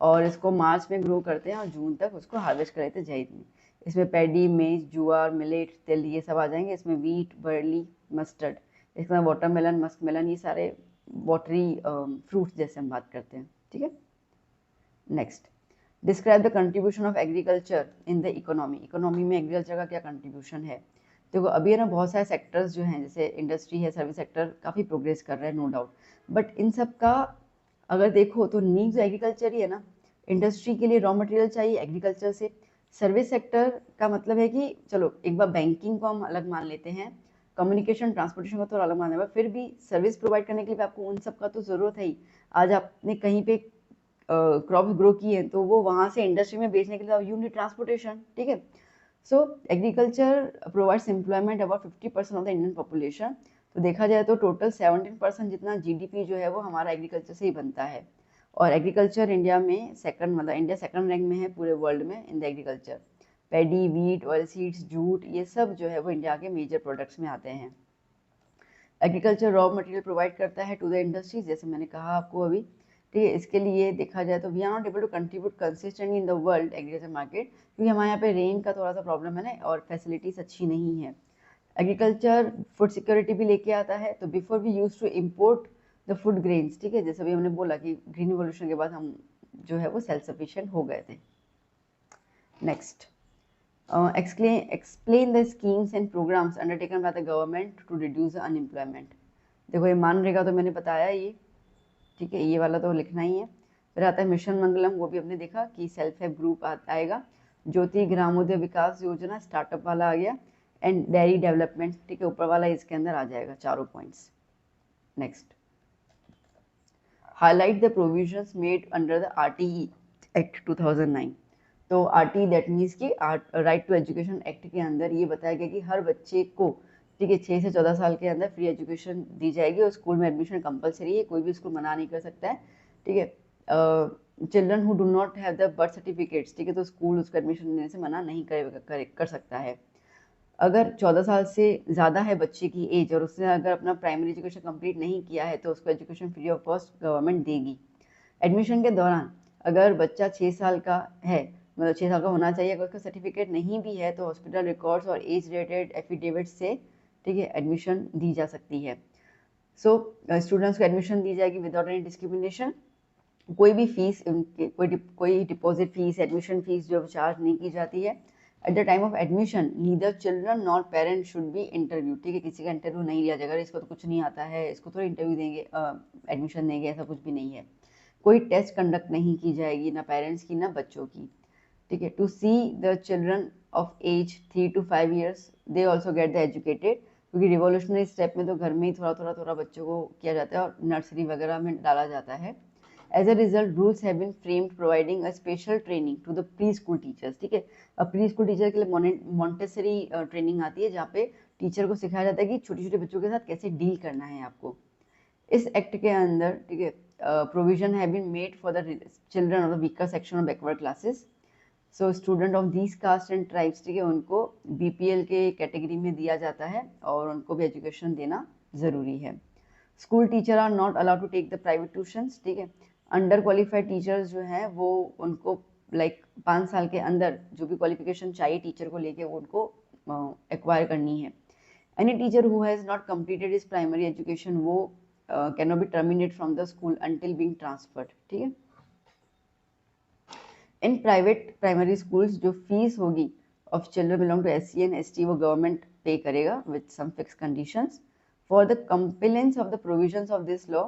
और इसको मार्च में ग्रो करते हैं और जून तक उसको हार्वेस्ट कर लेते हैं जैद में। इसमें पैडी, मेज, जुआर, मिलेट, तिल ये सब आ जाएंगे। इसमें वीट, बर्ली, मस्टर्ड, इसमें वाटरमेलन, मस्कमेलन, ये सारे वाटरी फ्रूट्स जैसे हम बात करते हैं, ठीक है। Next, describe the contribution of agriculture in the economy. Economy में एग्रीकल्चर का क्या कंट्रीब्यूशन है। देखो अभी है ना, बहुत सारे सेक्टर्स जो हैं, जैसे इंडस्ट्री है, सर्विस सेक्टर काफ़ी प्रोग्रेस कर रहा है, नो डाउट, बट इन सब का अगर देखो तो नीड्स एग्रीकल्चर ही है ना। इंडस्ट्री के लिए रॉ मटेरियल चाहिए एग्रीकल्चर से। सर्विस सेक्टर का मतलब है कि चलो एक बार बैंकिंग को हम अलग मान लेते हैं, कम्युनिकेशन ट्रांसपोर्टेशन को तो अलग माना है, फिर भी सर्विस प्रोवाइड करने के लिए आपको उन सब का तो ज़रूरत है ही। आज आपने कहीं पे क्रॉप्स ग्रो किए हैं तो वो वहाँ से इंडस्ट्री में बेचने के लिए यू नीड ट्रांसपोर्टेशन, ठीक है। सो agriculture provides employment about 50% of the Indian population. तो देखा जाए तो टोटल 17% जितना जीडीपी जो है वो हमारा एग्रीकल्चर से ही बनता है। और एग्रीकल्चर इंडिया में सेकंड, मतलब इंडिया सेकंड रैंक में है पूरे वर्ल्ड में in the agriculture. Paddy, wheat, oil seeds, jute, ये सब जो है वो इंडिया के मेजर प्रोडक्ट्स में आते हैं। एग्रीकल्चर रॉ मटेरियल प्रोवाइड करता है टू द इंडस्ट्रीज, जैसे मैंने कहा आपको अभी, ठीक है। इसके लिए देखा जाए तो we are not able to contribute consistently in the world agriculture market, क्योंकि हमारे यहाँ पे रेन का थोड़ा सा प्रॉब्लम है ना, और फैसिलिटीज अच्छी नहीं है। एग्रीकल्चर फूड सिक्योरिटी भी लेके आता है। तो before we use to import the food grains, ठीक है, जैसे अभी हमने बोला कि ग्रीन रिवोल्यूशन के बाद हम जो है वो सेल्फ सफिशिएंट हो गए थे। Next, explain the schemes and programs undertaken by the government to reduce the unemployment। देखो ये मानरेगा तो मैंने बताया ये, ठीक है, ये वाला तो लिखना ही है। फिर आता है मिशन मंगलम, वो भी हमने देखा कि सेल्फ हेल्प ग्रुप आएगा। ज्योति ग्रामोदय विकास योजना, स्टार्टअप वाला आ गया। एंड डेयरी डेवलपमेंट, ठीक है, ऊपर वाला इसके अंदर आ जाएगा चारों points. Next, highlight the provisions made under the RTE act 2009। तो आरटी दैट मीन्स की राइट टू एजुकेशन एक्ट के अंदर ये बताया गया कि हर बच्चे को, ठीक है, 6 से 14 साल के अंदर फ्री एजुकेशन दी जाएगी और स्कूल में एडमिशन कंपलसरी है, कोई भी स्कूल मना नहीं कर सकता है, ठीक है। Children who do not have the birth certificates, ठीक है, तो स्कूल उसको एडमिशन देने से मना नहीं कर सकता है। अगर 14 साल से ज़्यादा है बच्चे की एज और उसने अगर अपना प्राइमरी एजुकेशन कंप्लीट नहीं किया है तो उसको education free of cost government देगी। एडमिशन के दौरान अगर बच्चा 6 साल का है, मतलब 6 साल का होना चाहिए, अगर उसका सर्टिफिकेट नहीं भी है तो हॉस्पिटल रिकॉर्ड्स और एज रिलेटेड एफिडेविट से, ठीक है, एडमिशन दी जा सकती है। सो स्टूडेंट्स को एडमिशन दी जाएगी विदाउट एनी डिस्क्रिमिनेशन। कोई भी फीस, कोई डिपॉजिट फीस, एडमिशन फीस जो चार्ज नहीं की जाती है। At the time of admission neither children nor parent should be interview, ठीक है, किसी का इंटरव्यू नहीं लिया जाएगा, इसको तो कुछ नहीं आता है, इसको थोड़ा इंटरव्यू देंगे, एडमिशन देंगे, ऐसा कुछ भी नहीं है। कोई टेस्ट कंडक्ट नहीं की जाएगी, ना पेरेंट्स की ना बच्चों की, ठीक है। To see the children of age 3 to 5 years they also get the educated, क्योंकि रिवोल्यूशनरी स्टेप में तो घर में ही थोड़ा बच्चों को किया जाता है और नर्सरी वगैरह में डाला जाता है। As a result rules have been framed providing a special training to the pre school teachers, ठीक है। अब प्री स्कूल टीचर के लिए मॉन्टेसरी ट्रेनिंग आती है, जहाँ पे टीचर को सिखाया जाता है कि छोटे छोटे बच्चों के साथ कैसे डील करना है आपको। इस एक्ट के अंदर, ठीक है, provision have been made for the children of the weaker section of backward classes. So student of these caste and tribes, ठीक है, उनको बीपीएल के कैटेगरी में दिया जाता है और उनको भी एजुकेशन देना ज़रूरी है। School teacher are not allowed to take the private tuitions, ठीक है। अंडर क्वालिफाइड टीचर्स जो हैं वो उनको लाइक 5 साल के अंदर जो भी क्वालिफिकेशन चाहिए टीचर को लेके वो उनको एक्वायर करनी है। Any teacher who has not completed his primary education वो can not be terminate from the school until being transferred, ठीक है। इन प्राइवेट प्राइमरी स्कूल्स जो फीस होगी of children belong to SC and ST वो government पे करेगा with some fix conditions. For the compliance of the provisions of this law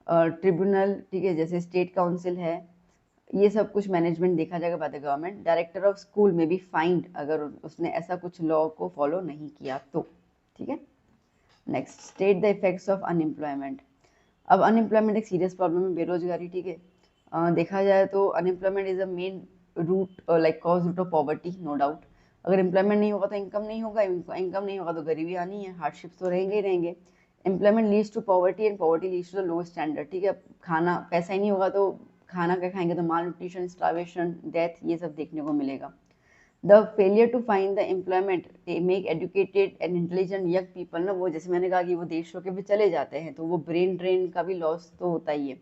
tribunal, ठीक है, जैसे स्टेट काउंसिल है, ये सब कुछ मैनेजमेंट देखा जाएगा by the government. Director of school में बी फाइंड अगर उसने ऐसा कुछ लॉ को फॉलो नहीं किया तो, ठीक है। Next, state the effects of unemployment. अब अनएम्प्लॉयमेंट एक सीरियस प्रॉब्लम है, बेरोजगारी, ठीक है। देखा जाए तो unemployment is a main root like cause root of poverty, no doubt. अगर एम्प्लॉयमेंट नहीं होगा तो इनकम नहीं होगा, इनकम नहीं होगा तो गरीबी आनी है, हार्डशिप्स तो रहेंगे ही रहेंगे। Employment leads to poverty and poverty leads to the low standard, ठीक है। खाना, पैसा ही नहीं होगा तो खाना क्या खाएंगे, तो माल न्यूट्रिशन, स्टार्वेशन, डेथ, ये सब देखने को मिलेगा। The failure to find the employment make educated and intelligent young people ना, वो जैसे मैंने कहा कि वो देशों के भी चले जाते हैं तो वो ब्रेन ड्रेन का भी लॉस तो होता ही है।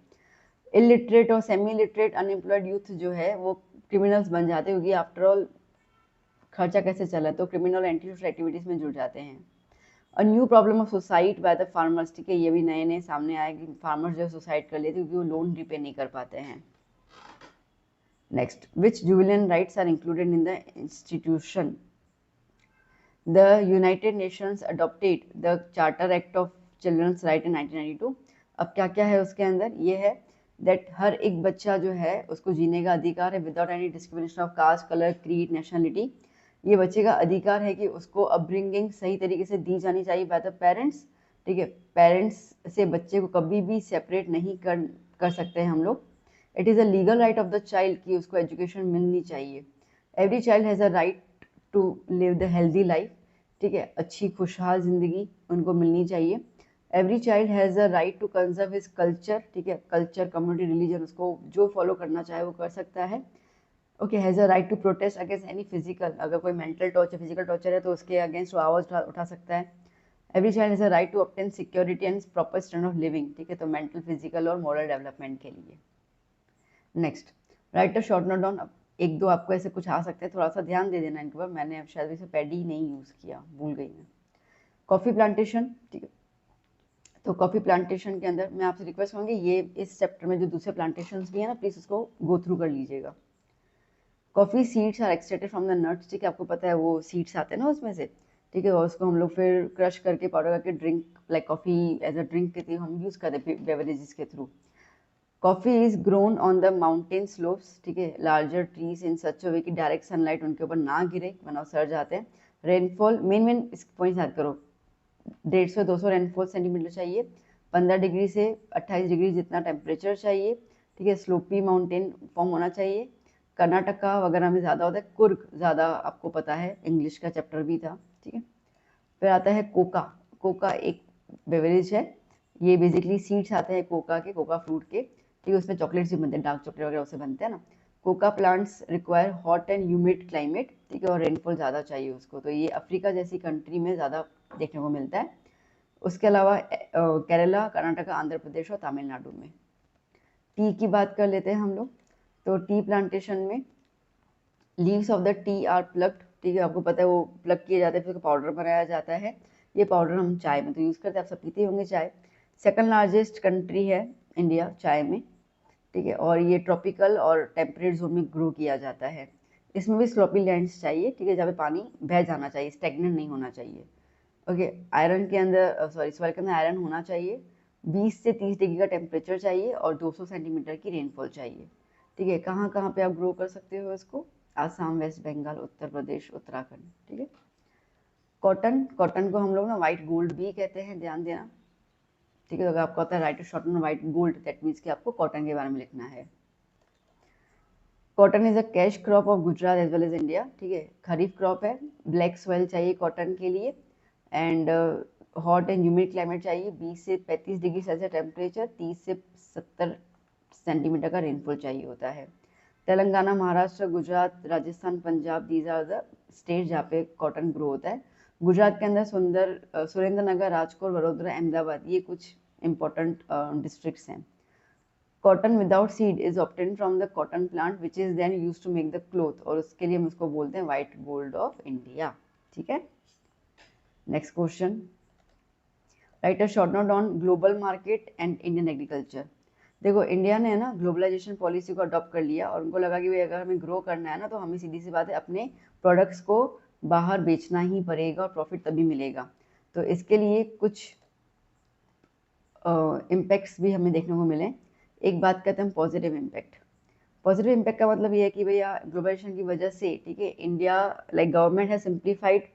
इलिटरेट और सेमी लिटरेट अनएम्प्लॉयड यूथ जो है वो क्रिमिनल्स बन जाते हैं, क्योंकि आफ्टर ऑल खर्चा कैसे चला तो क्रिमिनल एंटी सोशल एक्टिविटीज में जुड़ जाते हैं। A new problem of suicide by the farmers, ठीक है, ये भी नए नए सामने आए कि फार्मर्स जो सुसाइड कर लेते हैं क्योंकि वो लोन रिपे नहीं कर पाते हैं। Next, which juvenile rights are included in the institution? The United Nations adopted the charter act of children's right in 1992। अब क्या क्या है उसके अंदर? ये है दैट हर एक बच्चा जो है उसको जीने का अधिकार है without any discrimination of caste, colour, creed, nationality. ये बच्चे का अधिकार है कि उसको अपब्रिंगिंग सही तरीके से दी जानी चाहिए बाय द पेरेंट्स, ठीक है। पेरेंट्स से बच्चे को कभी भी सेपरेट नहीं कर सकते हैं हम लोग। It is a legal right of the child कि उसको एजुकेशन मिलनी चाहिए। Every child has a right to live the healthy life, ठीक है, अच्छी खुशहाल ज़िंदगी उनको मिलनी चाहिए। Every child has a right to conserve his culture, ठीक है, कल्चर, कम्युनिटी, रिलीजन, उसको जो फॉलो करना चाहे वो कर सकता है। Okay, has a right to protest against any physical, अगर कोई मेंटल टॉर्चर, फिजिकल टॉर्चर है तो उसके अगेंस्ट वो आवाज़ उठा सकता है। Every child has a right to obtain security and proper standard of living, ठीक है, तो मेंटल, फिजिकल और मॉरल डेवलपमेंट के लिए। Next, write a short note down. एक दो आपको ऐसे कुछ आ सकते हैं, थोड़ा सा ध्यान दे देना इनके ऊपर। मैंने अब शायद इसे पैडी नहीं यूज़ किया, भूल गई मैं। कॉफ़ी प्लांटेशन, ठीक है, तो कॉफ़ी प्लांटेशन के अंदर मैं आपसे रिक्वेस्ट करूँगी ये इस चैप्टर में जो दूसरे प्लांटेशंस भी हैं ना, प्लीज़ उसको गो थ्रू कर लीजिएगा। Coffee seeds are extracted from the nuts, ठीक है, आपको पता है वो सीड्स आते हैं ना उसमें से, ठीक है, और उसको हम लोग फिर क्रश करके पाउडर करके drink like coffee as a drink के थ्रू हम यूज़ करते हैं बेवरेजेस के through. Coffee is grown on the mountain slopes, ठीक है, लार्जर ट्रीज इन सच अ वे कि डायरेक्ट सनलाइट उनके ऊपर ना गिरे वरना सड़ जाते हैं। रेनफॉल, मेन इस पॉइंट याद करो, 150-200 रेनफॉल सेंटीमीटर चाहिए, 15 डिग्री से 28 डिग्री जितना टेम्परेचर चाहिए, ठीक है, स्लोपी माउंटेन फॉर्म होना चाहिए। कर्नाटका वगैरह में ज़्यादा होता है, कुर्ग ज़्यादा आपको पता है, इंग्लिश का चैप्टर भी था, ठीक है। फिर आता है कोका। कोका एक बेवरेज है, ये बेसिकली सीड्स आते हैं कोका के, कोका फ्रूट के, ठीक है, उसमें चॉकलेट्स भी बनते हैं, डार्क चॉकलेट वगैरह उससे बनते हैं ना। Coca plants require hot and humid climate, ठीक है, और रेनफॉल ज़्यादा चाहिए उसको, तो ये अफ्रीका जैसी कंट्री में ज़्यादा देखने को मिलता है। उसके अलावा केरला, कर्नाटका, आंध्र प्रदेश और तमिलनाडु में। टी की बात कर लेते हैं हम लोग, तो टी प्लांटेशन में leaves of the tea are plucked, ठीक है, आपको पता है वो प्लग किए जाते हैं, फिर उसका पाउडर बनाया जाता है। ये पाउडर हम चाय में तो यूज़ करते हैं, आप सब पीते होंगे चाय। सेकंड लार्जेस्ट कंट्री है इंडिया चाय में, ठीक है, और ये ट्रॉपिकल और टेम्परेट जोन में ग्रो किया जाता है। इसमें भी स्लोपी लैंड्स चाहिए, ठीक है, जहाँ पे पानी बह जाना चाहिए, स्टेगनेंट नहीं होना चाहिए। ओके, आयरन के अंदर सॉइल के अंदर आयरन होना चाहिए, 20 से 30 डिग्री का टेम्परेचर चाहिए और 200 सेंटीमीटर की रेनफॉल चाहिए, ठीक है। कहाँ कहाँ पे आप ग्रो कर सकते हो इसको? आसाम, वेस्ट बंगाल, उत्तर प्रदेश, उत्तराखंड, ठीक है। कॉटन, कॉटन को हम लोग ना वाइट गोल्ड भी कहते हैं, ध्यान देना, ठीक है। अगर आपको आता है राइट शॉर्ट में वाइट गोल्ड, दैट मीन्स कि आपको कॉटन के बारे में लिखना है। Cotton is a cash crop of Gujarat as well as India, ठीक है, खरीफ क्रॉप है। ब्लैक सॉइल चाहिए कॉटन के लिए and hot and humid climate चाहिए, 20 से 35 डिग्री सेल्सियस टेम्परेचर, 30 से 70 सेंटीमीटर का रेनफॉल चाहिए होता है। Telangana, Maharashtra, Gujarat, Rajasthan, Punjab, these are the state जहाँ पे कॉटन ग्रो होता है। गुजरात के अंदर सुरेंद्र नगर, राजकोट, वडोदरा, अहमदाबाद, ये कुछ इंपॉर्टेंट डिस्ट्रिक्ट्स हैं। Cotton without seed is obtain from the cotton plant which is then use to make the cloth, और उसके लिए हम उसको बोलते हैं व्हाइट गोल्ड ऑफ इंडिया, ठीक है। Next question, right a short note on global market and Indian agriculture. देखो इंडिया ने ना ग्लोबलाइजेशन पॉलिसी को अडॉप्ट कर लिया और उनको लगा कि भाई अगर हमें ग्रो करना है ना तो हमें सीधी सी बात है अपने प्रोडक्ट्स को बाहर बेचना ही पड़ेगा और प्रॉफिट तभी मिलेगा। तो इसके लिए कुछ इम्पैक्ट्स भी हमें देखने को मिले। एक बात कहते हैं हम पॉजिटिव इम्पैक्ट। पॉजिटिव इम्पैक्ट का मतलब ये है कि भैया ग्लोबलाइजेशन की वजह से, ठीक है, इंडिया लाइक गवर्नमेंट है सिंप्लीफाइड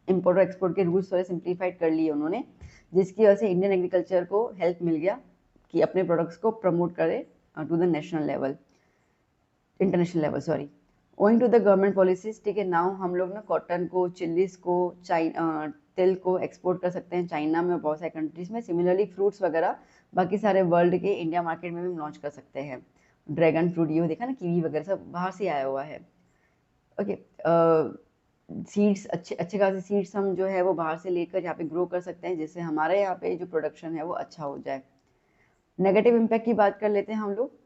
इम्पोर्ट और एक्सपोर्ट के रूल्स थोड़े सिंप्लीफाइड कर लिए उन्होंने, जिसकी वजह से इंडियन एग्रीकल्चर को हेल्प मिल गया कि अपने प्रोडक्ट्स को प्रमोट करे to the national level, international level, sorry. Owing to the government policies, ठीक है, नाउ हम लोग ना कॉटन को, चिल्लीज को, तिल को एक्सपोर्ट कर सकते हैं चाइना में और बहुत सारे कंट्रीज में। सिमिलरली फ्रूट्स वगैरह बाकी सारे वर्ल्ड के इंडिया मार्केट में भी लॉन्च कर सकते हैं। ड्रैगन फ्रूट, ये देखा ना, कीवी वगैरह सब बाहर से आया हुआ है। ओके, सीड्स अच्छे अच्छे खासे सीड्स हम जो है वो बाहर से लेकर यहाँ पे ग्रो कर सकते हैं, जिससे हमारे यहाँ पे जो प्रोडक्शन है वो अच्छा हो जाए। नेगेटिव इम्पैक्ट की बात कर लेते हैं हम लोग।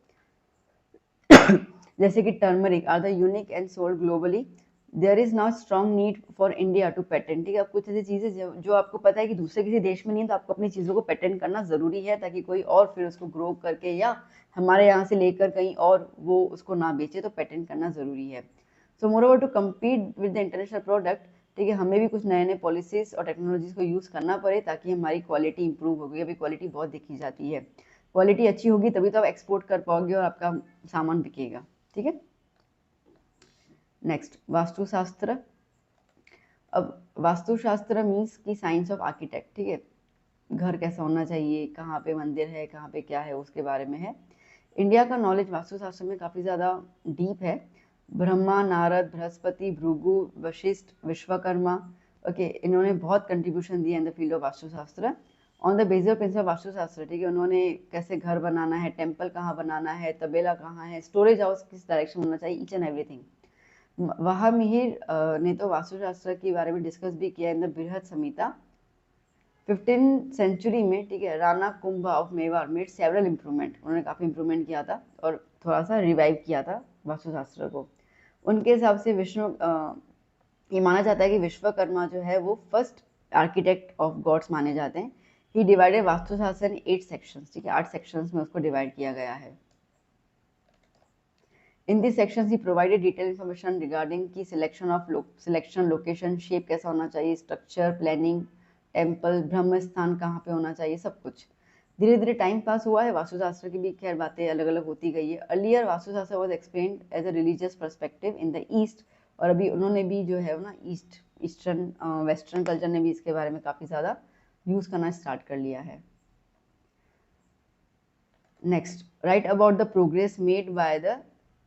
जैसे कि turmeric are the unique and sold globally, there is now strong need for India to patent. ठीक है, अब कुछ ऐसी चीज़ें जो आपको पता है कि दूसरे किसी देश में नहीं है, तो आपको अपनी चीज़ों को पेटेंट करना ज़रूरी है, ताकि कोई और फिर उसको ग्रो करके या हमारे यहाँ से लेकर कहीं और वो उसको ना बेचे, तो पेटेंट करना ज़रूरी है। So moreover to compete with the international product, ठीक है, हमें भी कुछ नए नए पॉलिसीज और टेक्नोलॉजीज को यूज़ करना पड़े, ताकि हमारी क्वालिटी इंप्रूव होगी। अभी क्वालिटी बहुत देखी जाती है, क्वालिटी अच्छी होगी तभी तो आप एक्सपोर्ट कर पाओगे और आपका सामान बिकेगा। ठीक है, नेक्स्ट वास्तुशास्त्र। अब वास्तुशास्त्र मीन्स की साइंस ऑफ आर्किटेक्ट। ठीक है, घर कैसा होना चाहिए, कहाँ पे मंदिर है, कहाँ पे क्या है, उसके बारे में है। इंडिया का नॉलेज वास्तुशास्त्र में काफ़ी ज़्यादा डीप है। ब्रह्मा, नारद, बृहस्पति, भृगु, वशिष्ठ, विश्वकर्मा, ओके, इन्होंने बहुत कंट्रीब्यूशन दिया in the field of Vastushastra. On the basis of principle Vastushastra, ठीक है, उन्होंने कैसे घर बनाना है, टेम्पल कहाँ बनाना है, तबेला कहाँ है, स्टोरेज हाउस किस डायरेक्शन होना चाहिए, ईच एंड एवरीथिंग। वहा मिहिर ने तो वास्तुशास्त्र के बारे में डिस्कस भी किया इन द बृहद संहिता। 15th सेंचुरी में, ठीक है, Rana Kumbha of Mewar made several improvement, उन्होंने काफ़ी इम्प्रूवमेंट किया था और थोड़ा सा रिवाइव किया था वास्तुशास्त्र को। उनके हिसाब से ये माना जाता है कि विश्वकर्मा जो है वो फर्स्ट आर्किटेक्ट ऑफ गॉड्स माने जाते हैं। ही डिवाइडेड वास्तुशास्त्र इन 8 सेक्शंस, ठीक है, 8 सेक्शंस में उसको डिवाइड किया गया है। In this sections he provided detail information regarding की selection of selection, location, shape कैसा होना चाहिए, स्ट्रक्चर, प्लानिंग, टेम्पल, ब्रह्म स्थान कहाँ पे होना चाहिए, सब कुछ। धीरे धीरे टाइम पास हुआ है, वास्तुशास्त्र की भी खैर बातें अलग अलग होती गई है। Earlier Vastu Shastra was explained as a religious perspective in the east, और अभी उन्होंने भी जो है ना ईस्टर्न वेस्टर्न कल्चर ने भी इसके बारे में काफ़ी ज़्यादा यूज़ करना स्टार्ट कर लिया है। Next, right about the progress made by the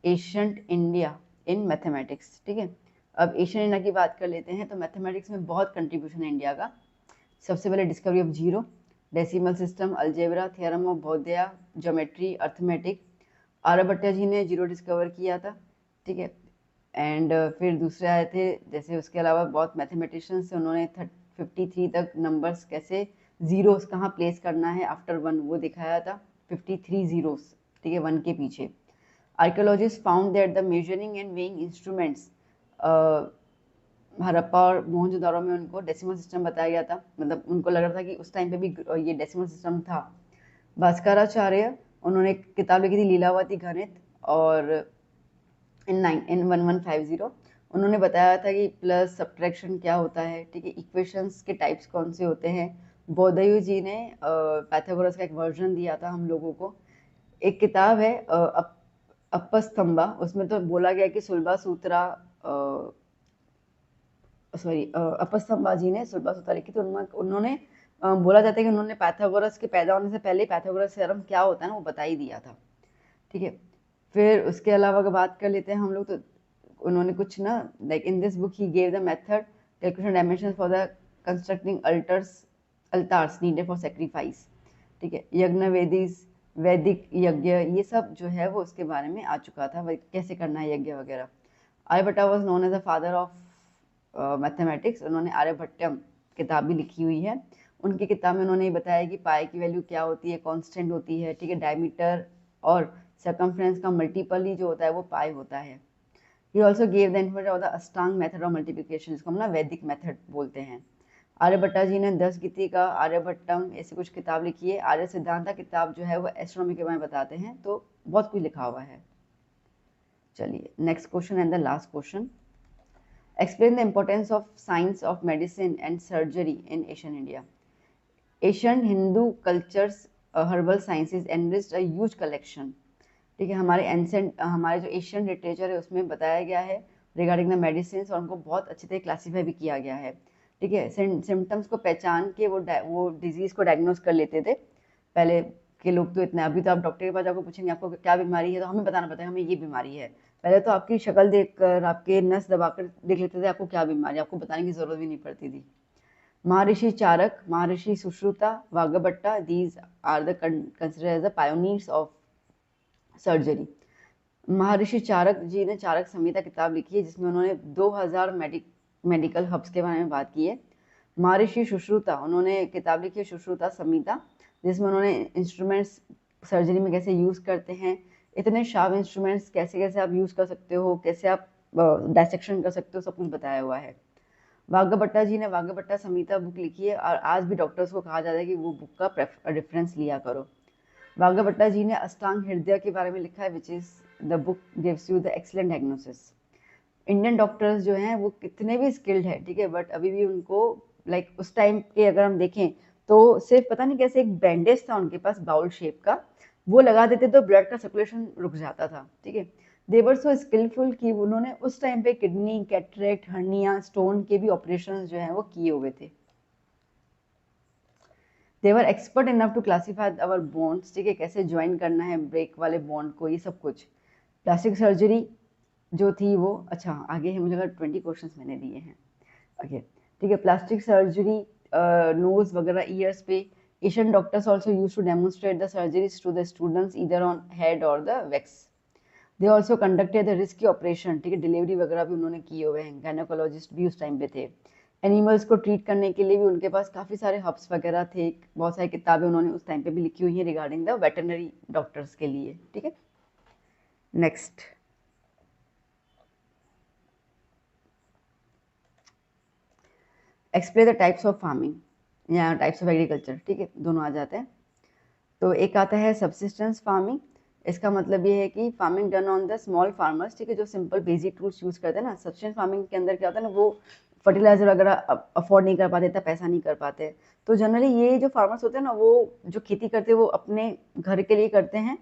ancient India in mathematics. ठीक है, अब एशियन इंडिया की बात कर लेते हैं। तो मैथमेटिक्स में बहुत कंट्रीब्यूशन है इंडिया का। सबसे पहले discovery of zero, decimal system, algebra, theorem of Bodhgaya, geometry, arithmetic. Aryabhatta ji ने जीरो डिस्कवर किया था। ठीक है, एंड फिर दूसरे आए थे, जैसे उसके अलावा बहुत मैथमेटिशियंस थे, उन्होंने 53 तक नंबर्स कैसे जीरोस कहाँ प्लेस करना है आफ्टर वन, वो दिखाया था। 53 जीरोस, ठीक है, वन के पीछे। Archaeologist found that the measuring and weighing instruments, Harappa और मोहनजोदारो में उनको डेसिमल सिस्टम बताया गया था। मतलब उनको लग रहा था कि उस टाइम पे भी ये डेसिमल सिस्टम था। भास्कराचार्य, उन्होंने एक किताब लिखी थी लीलावती गणित, और इन 1150 उन्होंने बताया था कि प्लस सब्ट्रैक्शन क्या होता है। ठीक है, इक्वेशंस के टाइप्स कौन से होते हैं। बोधायन जी ने पाइथागोरस का एक वर्जन दिया था हम लोगों को। एक किताब है अपस्तंभा, उसमें तो बोला गया कि सुलभा सूत्रा, सॉरी, अपस्तंभा जी ने सुलभा सूत्रा लिखी। तो उन्होंने बोला जाता है कि उन्होंने पाइथागोरस के पैदा होने से पहले पाइथागोरस थ्योरम क्या होता है ना वो बता ही दिया था। ठीक है, फिर उसके अलावा अगर बात कर लेते हैं हम लोग, तो उन्होंने कुछ ना, like in this book he gave the method calculation dimension for the constructing altars needed for sacrifice. ठीक है, यज्ञ वेदिस, वैदिक यज्ञ, ये सब जो है वो उसके बारे में आ चुका था, कैसे करना है यज्ञ वगैरह। Aryabhata was known as the father of mathematics, उन्होंने आर्यभट्टम किताब भी लिखी हुई है। उनकी किताब में उन्होंने बताया कि पाई की वैल्यू क्या होती है, कांस्टेंट होती है। ठीक है, डायमीटर और सर्कमफ्रेंस का मल्टीपल ही जो होता है वो पाई होता है। He also gave the information of the Ashtanga method of multiplication, जिसको हम ना वैदिक मेथड बोलते हैं। आर्यभट्टा जी ने 10 गीति का आर्यभट्टम ऐसी कुछ किताब लिखी है। आर्य सिद्धांता किताब जो है वो एस्ट्रोनॉमी के बारे में बताते हैं, तो बहुत कुछ लिखा हुआ है। चलिए, next question and the last question. Explain the importance of science of medicine and surgery in Asian India. Asian Hindu cultures, herbal sciences enriched a huge collection. ठीक है, हमारे एंसेंट, हमारे जो एशियन लिटरेचर है उसमें बताया गया है रिगार्डिंग द मेडिसिन, और उनको बहुत अच्छी तरह क्लासीफाई भी किया गया है। ठीक है, सिम्टम्स को पहचान के वो डिजीज़ को डायग्नोज कर लेते थे पहले के लोग। तो इतना, अभी तो आप डॉक्टर के पास जाकर पूछेंगे आपको क्या बीमारी है, तो हमें बताना पड़ता है हमें ये बीमारी है। पहले तो आपकी शक्ल देखकर, आपके नस दबाकर देख लेते थे आपको क्या बीमारी है, आपको बताने की जरूरत भी नहीं पड़ती थी। Maharshi Charak, Maharshi Sushruta, Vagbhatta, these are the considered as the pioneers of surgery. Maharshi Chanak जी ने चाणक संहिता किताब लिखी है जिसमें उन्होंने 2000 मेडिकल हब्स के बारे में बात की है। महर्षि सुश्रुता उन्होंने किताब लिखी है सुश्रुता संहिता, जिसमें उन्होंने इंस्ट्रूमेंट्स सर्जरी में कैसे यूज़ करते हैं, इतने शार्प इंस्ट्रूमेंट्स कैसे कैसे आप यूज़ कर सकते हो, कैसे आप डायसेक्शन कर सकते हो, सब कुछ बताया हुआ है। वाघभट्टा जी ने वाघभट्टा संहिता बुक लिखी है और आज भी डॉक्टर्स को कहा जाता है कि वो बुक का रेफरेंस लिया करो। वाघभट्टा जी ने अष्टांग हृदय के बारे में लिखा है which is the book gives you the excellent diagnosis. Indian doctors जो हैं वो कितने भी स्किल्ड है, ठीक है, बट अभी भी उनको उस टाइम के अगर हम देखें तो सिर्फ पता नहीं कैसे एक बैंडेज था उनके पास बाउल शेप का, वो लगा देते तो ब्लड का सर्कुलेशन रुक जाता था, ठीक है। दे वर सो स्किलफुल कि उन्होंने उस टाइम पे किडनी, कैटरेक्ट, हर्निया, स्टोन के भी ऑपरेशन जो हैं वो किए हुए थे। They were expert enough to classify our bones, ठीक है, कैसे ज्वाइन करना है ब्रेक वाले बॉन्ड को, ये सब कुछ। प्लास्टिक सर्जरी जो थी वो, अच्छा आगे है, मुझे लगा 20 क्वेश्चंस मैंने दिए हैं, ओके ठीक है। प्लास्टिक सर्जरी नोज वगैरह, ईयर्स पे Asian doctors also use to demonstrate the surgeries to the students either on head or the wax. They also conducted the risky operation, ठीक है, डिलीवरी वगैरह भी उन्होंने किए हुए हैं, गायनोकोलॉजिस्ट भी उस टाइम पे थे। एनिमल्स को ट्रीट करने के लिए भी उनके पास काफ़ी सारे हब्स वगैरह थे, बहुत सारी किताबें उन्होंने उस टाइम पे भी लिखी हुई हैं रिगार्डिंग द वेटरनरी डॉक्टर्स के लिए, ठीक है। Next, explain the types of farming या टाइप्स ऑफ एग्रीकल्चर, ठीक है, दोनों आ जाते हैं। तो एक आता है सबसिस्टेंस फार्मिंग, इसका मतलब ये है कि farming done on the small farmers, ठीक है, जो सिंपल बेसिक टूल्स यूज़ करते हैं ना। सब्सिस्टेंस फार्मिंग के अंदर क्या होता है ना, वो फर्टिलाइजर वगैरह अफोर्ड नहीं कर पाते, इतना पैसा नहीं कर पाते, तो जनरली ये जो फार्मर्स होते हैं ना, वो जो खेती करते हैं वो अपने घर के लिए करते हैं,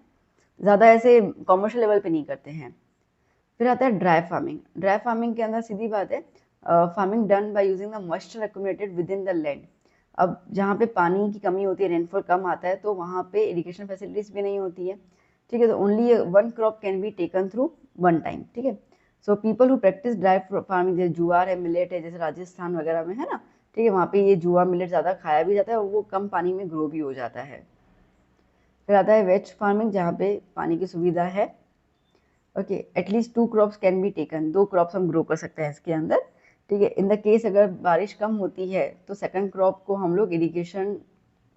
ज़्यादा ऐसे कॉमर्शियल लेवल पे नहीं करते हैं। फिर आता है ड्राई फार्मिंग। ड्राई फार्मिंग के अंदर सीधी बात है, farming done by using the moisture accumulated with in the land. अब जहाँ पे पानी की कमी होती है, रेनफॉल कम आता है, तो वहाँ पे इरिगेशन फैसिलिटीज भी नहीं होती है, ठीक है, तो only one crop can be taken through one time, ठीक है। So people who practice dry farming, जैसे जुआर है, मिलेट है, जैसे राजस्थान वगैरह में है ना, ठीक है, वहाँ पे ये जुआ मिलेट ज़्यादा खाया भी जाता है और वो कम पानी में ग्रो भी हो जाता है। फिर आता है वेज फार्मिंग, जहाँ पे पानी की सुविधा है, okay, at least 2 crops can be taken, 2 crops हम ग्रो कर सकते हैं इसके अंदर, ठीक है। इन द केस अगर बारिश कम होती है तो सेकंड क्रॉप को हम लोग इरिगेशन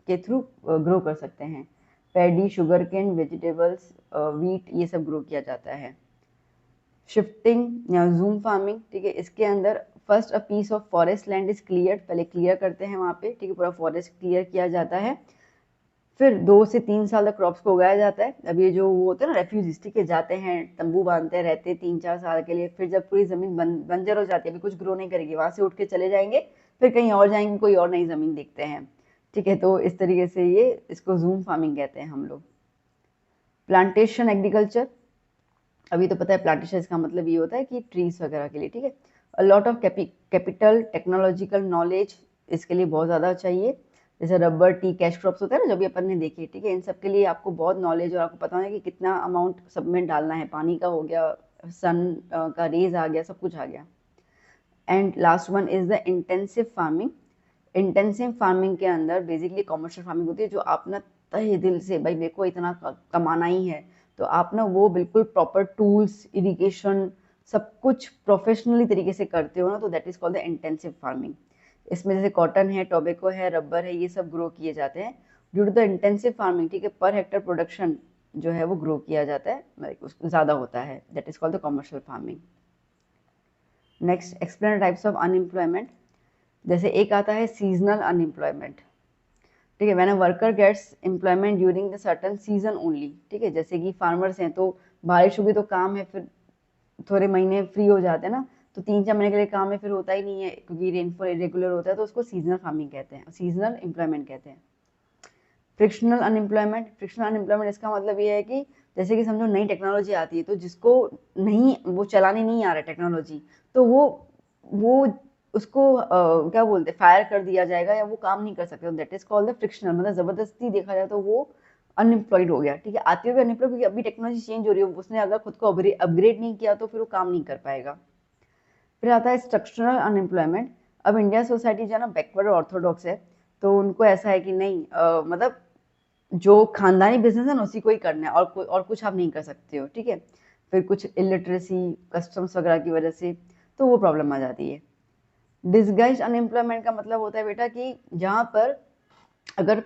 के थ्रू ग्रो कर सकते हैं। Paddy, sugarcane, vegetables, wheat, ये सब ग्रो किया जाता है। शिफ्टिंग या जूम फार्मिंग, ठीक है, इसके अंदर first a piece of forest land is clear, पहले क्लियर करते हैं वहाँ पे, ठीक है, पूरा फॉरेस्ट क्लियर किया जाता है। फिर 2 से 3 साल तक क्रॉप्स को उगाया जाता है। अब ये जो वो होते हैं ना रेफ्यूजीज, ठीक है, जाते हैं तंबू बांधते हैं, रहते 3-4 साल के लिए, फिर जब पूरी ज़मीन बंजर हो जाती है, अभी कुछ ग्रो नहीं करेगी, वहाँ से उठ के चले जाएंगे, फिर कहीं और जाएंगे, कोई और नई ज़मीन देखते हैं, ठीक है। तो इस तरीके से ये इसको जूम फार्मिंग कहते हैं हम लोग। प्लांटेशन एग्रीकल्चर, अभी तो पता है प्लांटेशन इसका मतलब ये होता है कि ट्रीज वगैरह के लिए, ठीक है। A lot of capital, technological knowledge इसके लिए बहुत ज़्यादा चाहिए, जैसे रबर, टी, कैश क्रॉप्स होता है ना जो भी अपन ने देखे, ठीक है, इन सब के लिए आपको बहुत नॉलेज और आपको पता होना है कि कितना अमाउंट सब में डालना है, पानी का हो गया, सन का रेज आ गया, सब कुछ आ गया। And last one is the intensive farming. Intensive farming के अंदर बेसिकली कॉमर्शियल फार्मिंग होती है, जो आप ना तहे दिल से भाई मेरे को इतना कमाना ही है, तो आप ना वो बिल्कुल प्रॉपर टूल्स, इरिगेशन, सब कुछ प्रोफेशनली तरीके से करते हो ना, तो that is called the intensive farming. इसमें जैसे कॉटन है, टोबैको है, रबर है, ये सब ग्रो किए जाते हैं due to the intensive farming, ठीक है। पर हेक्टर प्रोडक्शन जो है वो ग्रो किया जाता है, ज़्यादा होता है, that is called the commercial farming. Next, explain types of unemployment. जैसे एक आता है सीजनल अनएम्प्लॉयमेंट, ठीक है, when a worker gets employment during the certain season only, ठीक है, जैसे कि फार्मर्स हैं तो बारिश होगी तो काम है, फिर थोड़े महीने फ्री हो जाते हैं ना, तो 3-4 महीने के लिए काम है, फिर होता ही नहीं है क्योंकि रेनफॉल इरेगुलर होता है, तो उसको सीजनल फार्मिंग कहते हैं, सीजनल एम्प्लॉयमेंट कहते हैं। फ्रिक्शनल अनएम्प्लॉयमेंट, फ्रिक्शनल अनएम्प्लॉयमेंट इसका मतलब ये है कि जैसे कि समझो नई टेक्नोलॉजी आती है, तो जिसको नहीं वो चलाने नहीं आ रहा टेक्नोलॉजी, तो वो उसको क्या बोलते हैं, फायर कर दिया जाएगा या वो काम नहीं कर सकते, that is called the frictional, मतलब जबरदस्ती देखा जाए तो वो अनएम्प्लॉयड हो गया, ठीक है। आते हुए अनएम्प्लॉयड क्योंकि अभी टेक्नोलॉजी चेंज हो रही है, उसने अगर खुद को अपग्रेड नहीं किया तो फिर वो काम नहीं कर पाएगा। फिर आता है स्ट्रक्चरल अनएम्प्लॉयमेंट। अब इंडियन सोसाइटी जो है ना बैकवर्ड और ऑर्थोडॉक्स है, तो उनको ऐसा है कि नहीं मतलब जो खानदानी बिजनेस है ना उसी को ही करना है, और कुछ आप नहीं कर सकते हो, ठीक है। फिर कुछ इलिटरेसी कस्टम्स वगैरह की वजह से, तो वो प्रॉब्लम आ जाती है। डिसगाइज्ड अनएम्प्लॉयमेंट का मतलब होता है बेटा कि जहाँ पर अगर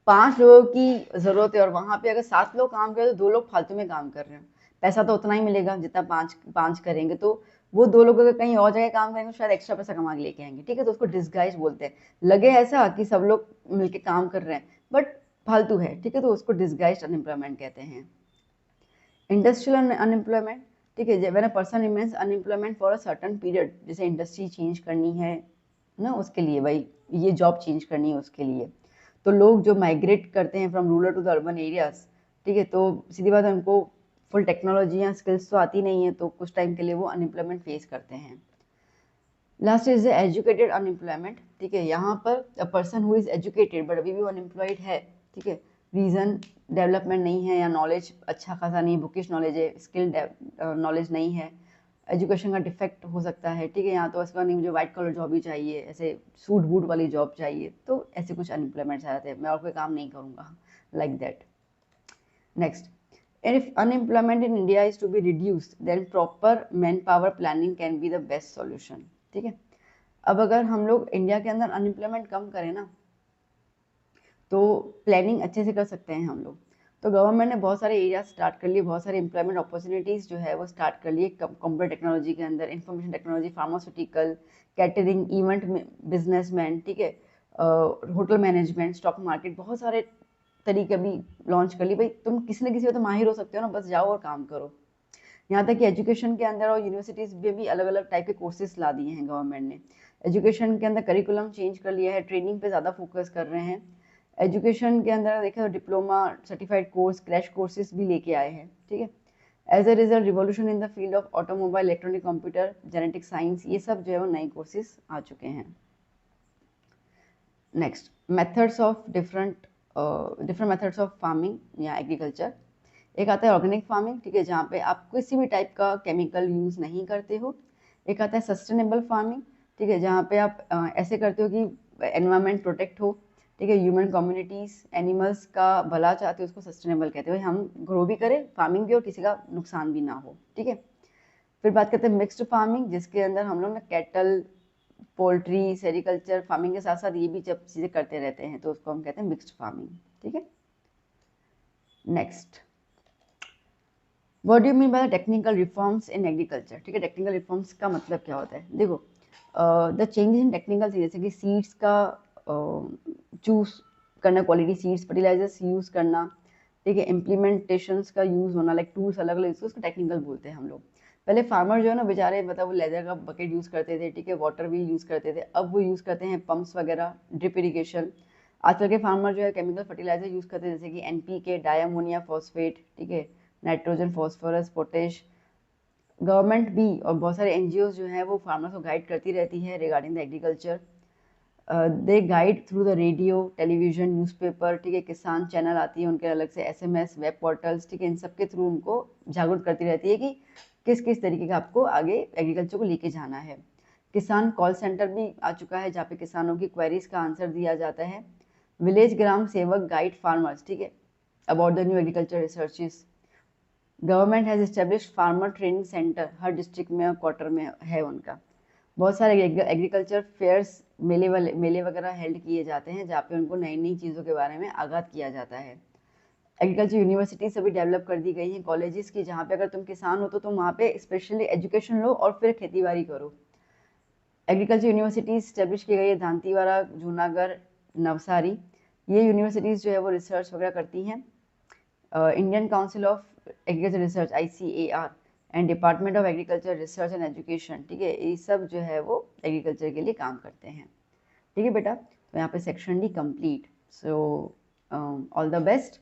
5 लोगों की ज़रूरत है और वहाँ पे अगर 7 लोग काम कर रहे हैं तो 2 लोग फालतू में काम कर रहे हैं। पैसा तो उतना ही मिलेगा जितना 5 करेंगे, तो वो 2 लोग अगर कहीं और जगह काम करेंगे तो शायद एक्स्ट्रा पैसा कमा के लेके आएंगे, ठीक है। तो उसको डिसगाइज बोलते हैं। लगे ऐसा कि सब लोग मिलके काम कर रहे हैं बट फालतू है, ठीक है, तो उसको डिसगाइज्ड अनएम्प्लॉयमेंट कहते हैं। इंडस्ट्रियल अनएम्प्लॉयमेंट, ठीक है, when a person remains unemployment for a certain period, जैसे इंडस्ट्री चेंज करनी है ना, उसके लिए भाई ये जॉब चेंज करनी है उसके लिए। तो लोग जो माइग्रेट करते हैं from rural to the urban areas, ठीक है, तो सीधी बात है उनको फुल टेक्नोलॉजी या स्किल्स तो आती नहीं है, तो कुछ टाइम के लिए वो अनएम्प्लॉयमेंट फेस करते हैं। लास्ट इज एजुकेटेड अनएम्प्लॉयमेंट, ठीक है, यहाँ पर a person who is educated but अभी भी वो अनएम्प्लॉयड है, ठीक है, रीज़न डेवलपमेंट नहीं है या नॉलेज अच्छा खासा नहीं, बुकिश नॉलेज है, स्किल नॉलेज नहीं है, एजुकेशन का डिफेक्ट हो सकता है, ठीक है, यहाँ तो उसका नहीं मुझे वाइट कॉलर जॉब ही चाहिए, ऐसे सूट बूट वाली जॉब चाहिए, तो ऐसे कुछ अनएम्प्लॉयमेंट आ जाते हैं, मैं और कोई काम नहीं करूँगा, like that. Next, if unemployment in India is to be reduced, then proper manpower planning can be the best solution, ठीक है। अब अगर हम लोग इंडिया के अंदर अनएम्प्लॉयमेंट कम करें ना, तो प्लानिंग अच्छे से कर सकते हैं हम लोग। तो गवर्नमेंट ने बहुत सारे एरिया स्टार्ट कर लिए, बहुत सारे एम्प्लॉयमेंट अपॉर्चुनिटीज़ जो है वो स्टार्ट कर लिए कंप्यूटर टेक्नोलॉजी के अंदर, information technology, pharmaceutical, catering, event businessman, ठीक है, होटल मैनेजमेंट, स्टॉक मार्केट, बहुत सारे तरीके अभी लॉन्च कर ली। भाई तुम किसी न किसी में तो माहिर हो सकते हो ना, बस जाओ और काम करो। यहाँ तक कि एजुकेशन के अंदर और यूनिवर्सिटीज़ में भी अलग अलग टाइप के कोर्सेज ला दिए हैं गवर्नमेंट ने। एजुकेशन के अंदर करिकुलम चेंज कर लिया है, ट्रेनिंग पे ज़्यादा फोकस कर रहे हैं। एजुकेशन के अंदर देखें तो diploma, certified course, crash courses भी लेके आए हैं, ठीक है। As a result revolution in the field of automobile, electronic, computer, genetic science, ये सब जो है वो नए कोर्सेज आ चुके हैं। Next, methods of different methods of farming या एग्रीकल्चर। एक आता है ऑर्गेनिक फार्मिंग, ठीक है, जहाँ पे आप किसी भी टाइप का केमिकल यूज़ नहीं करते हो। एक आता है सस्टेनेबल फार्मिंग, ठीक है, जहाँ पे आप ऐसे करते हो कि एनवायरनमेंट प्रोटेक्ट हो, ठीक है, ह्यूमन कम्युनिटीज़, एनिमल्स का भला चाहते हो, उसको सस्टेनेबल कहते हैं, हम ग्रो भी करें फार्मिंग भी और किसी का नुकसान भी ना हो, ठीक है। फिर बात करते हैं मिक्स्ड फार्मिंग, जिसके अंदर हम लोग ना कैटल, पोल्ट्री, सेरिकल्चर फार्मिंग के साथ साथ ये भी जब चीज़ें करते रहते हैं तो उसको हम कहते हैं मिक्स्ड फार्मिंग, ठीक है। Next, what do you mean by technical reforms in agriculture, ठीक है। टेक्निकल रिफॉर्म्स का मतलब क्या होता है, देखो द चेंजेस इन टेक्निकल, जैसे कि सीड्स का चूज करना, क्वालिटी सीड्स, फर्टिलाइजर्स यूज़ करना, ठीक है, इम्प्लीमेंटेशंस का यूज़ होना, लाइक टूल्स अलग अलग, उसको टेक्निकल बोलते हैं हम लोग। पहले फार्मर जो है ना बेचारे, मतलब वो लेदर का बकेट यूज़ करते थे, ठीक है, वाटर भी यूज़ करते थे, अब वो यूज़ करते हैं पंप्स वगैरह, ड्रिप इरीगेशन। आजकल के फार्मर जो है केमिकल फर्टिलाइजर यूज़ करते हैं, जैसे कि NPK, डायमोनिया फॉस्फेट, ठीक है, नाइट्रोजन, फॉस्फोरस, पोटेश। गवर्नमेंट भी और बहुत सारे NGOs जो हैं वो फार्मर्स को गाइड करती रहती है regarding the agriculture. They guide through the radio, television, newspaper, ठीक है, किसान चैनल आती है उनके अलग से, SMS, वेब पोर्टल्स, ठीक है, इन सब के थ्रू उनको जागरूक करती रहती है कि किस किस तरीके का आपको आगे एग्रीकल्चर को लेके जाना है। किसान कॉल सेंटर भी आ चुका है जहाँ पे किसानों की क्वेरीज का आंसर दिया जाता है। विलेज ग्राम सेवक गाइड फार्मर्स, ठीक है, about the new agriculture researches. Government has establish farmer training centre, her district में और क्वार्टर में है उनका। बहुत सारे एग्रीकल्चर फेयर्स, मेले वगैरह हेल्ड किए जाते हैं जहाँ पे उनको नई नई चीज़ों के बारे में आगाह किया जाता है। एग्रीकल्चर यूनिवर्सिटी सभी डेवलप कर दी गई हैं कॉलेजेस की, जहाँ पे अगर तुम किसान हो तो तुम वहाँ पे स्पेशली एजुकेशन लो और फिर खेतीबाड़ी करो। एग्रीकल्चर यूनिवर्सिटीज स्टेब्लिश की गई है दांतीवाड़ा, जूनागढ़, नवसारी। ये यूनिवर्सिटीज़ जो है वो रिसर्च वगैरह करती हैं। Indian council of agriculture research ICAR and department of agriculture research and education, ठीक है, ये सब जो है वो एग्रीकल्चर के लिए काम करते हैं, ठीक है बेटा। तो यहाँ पे section D complete. So all the best,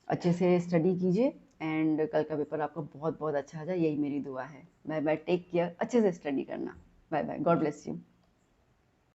अच्छे से स्टडी कीजिए एंड कल का पेपर आपका बहुत बहुत अच्छा आ जाए, यही मेरी दुआ है। बाय बाय, टेक केयर, अच्छे से स्टडी करना, bye bye, God bless you.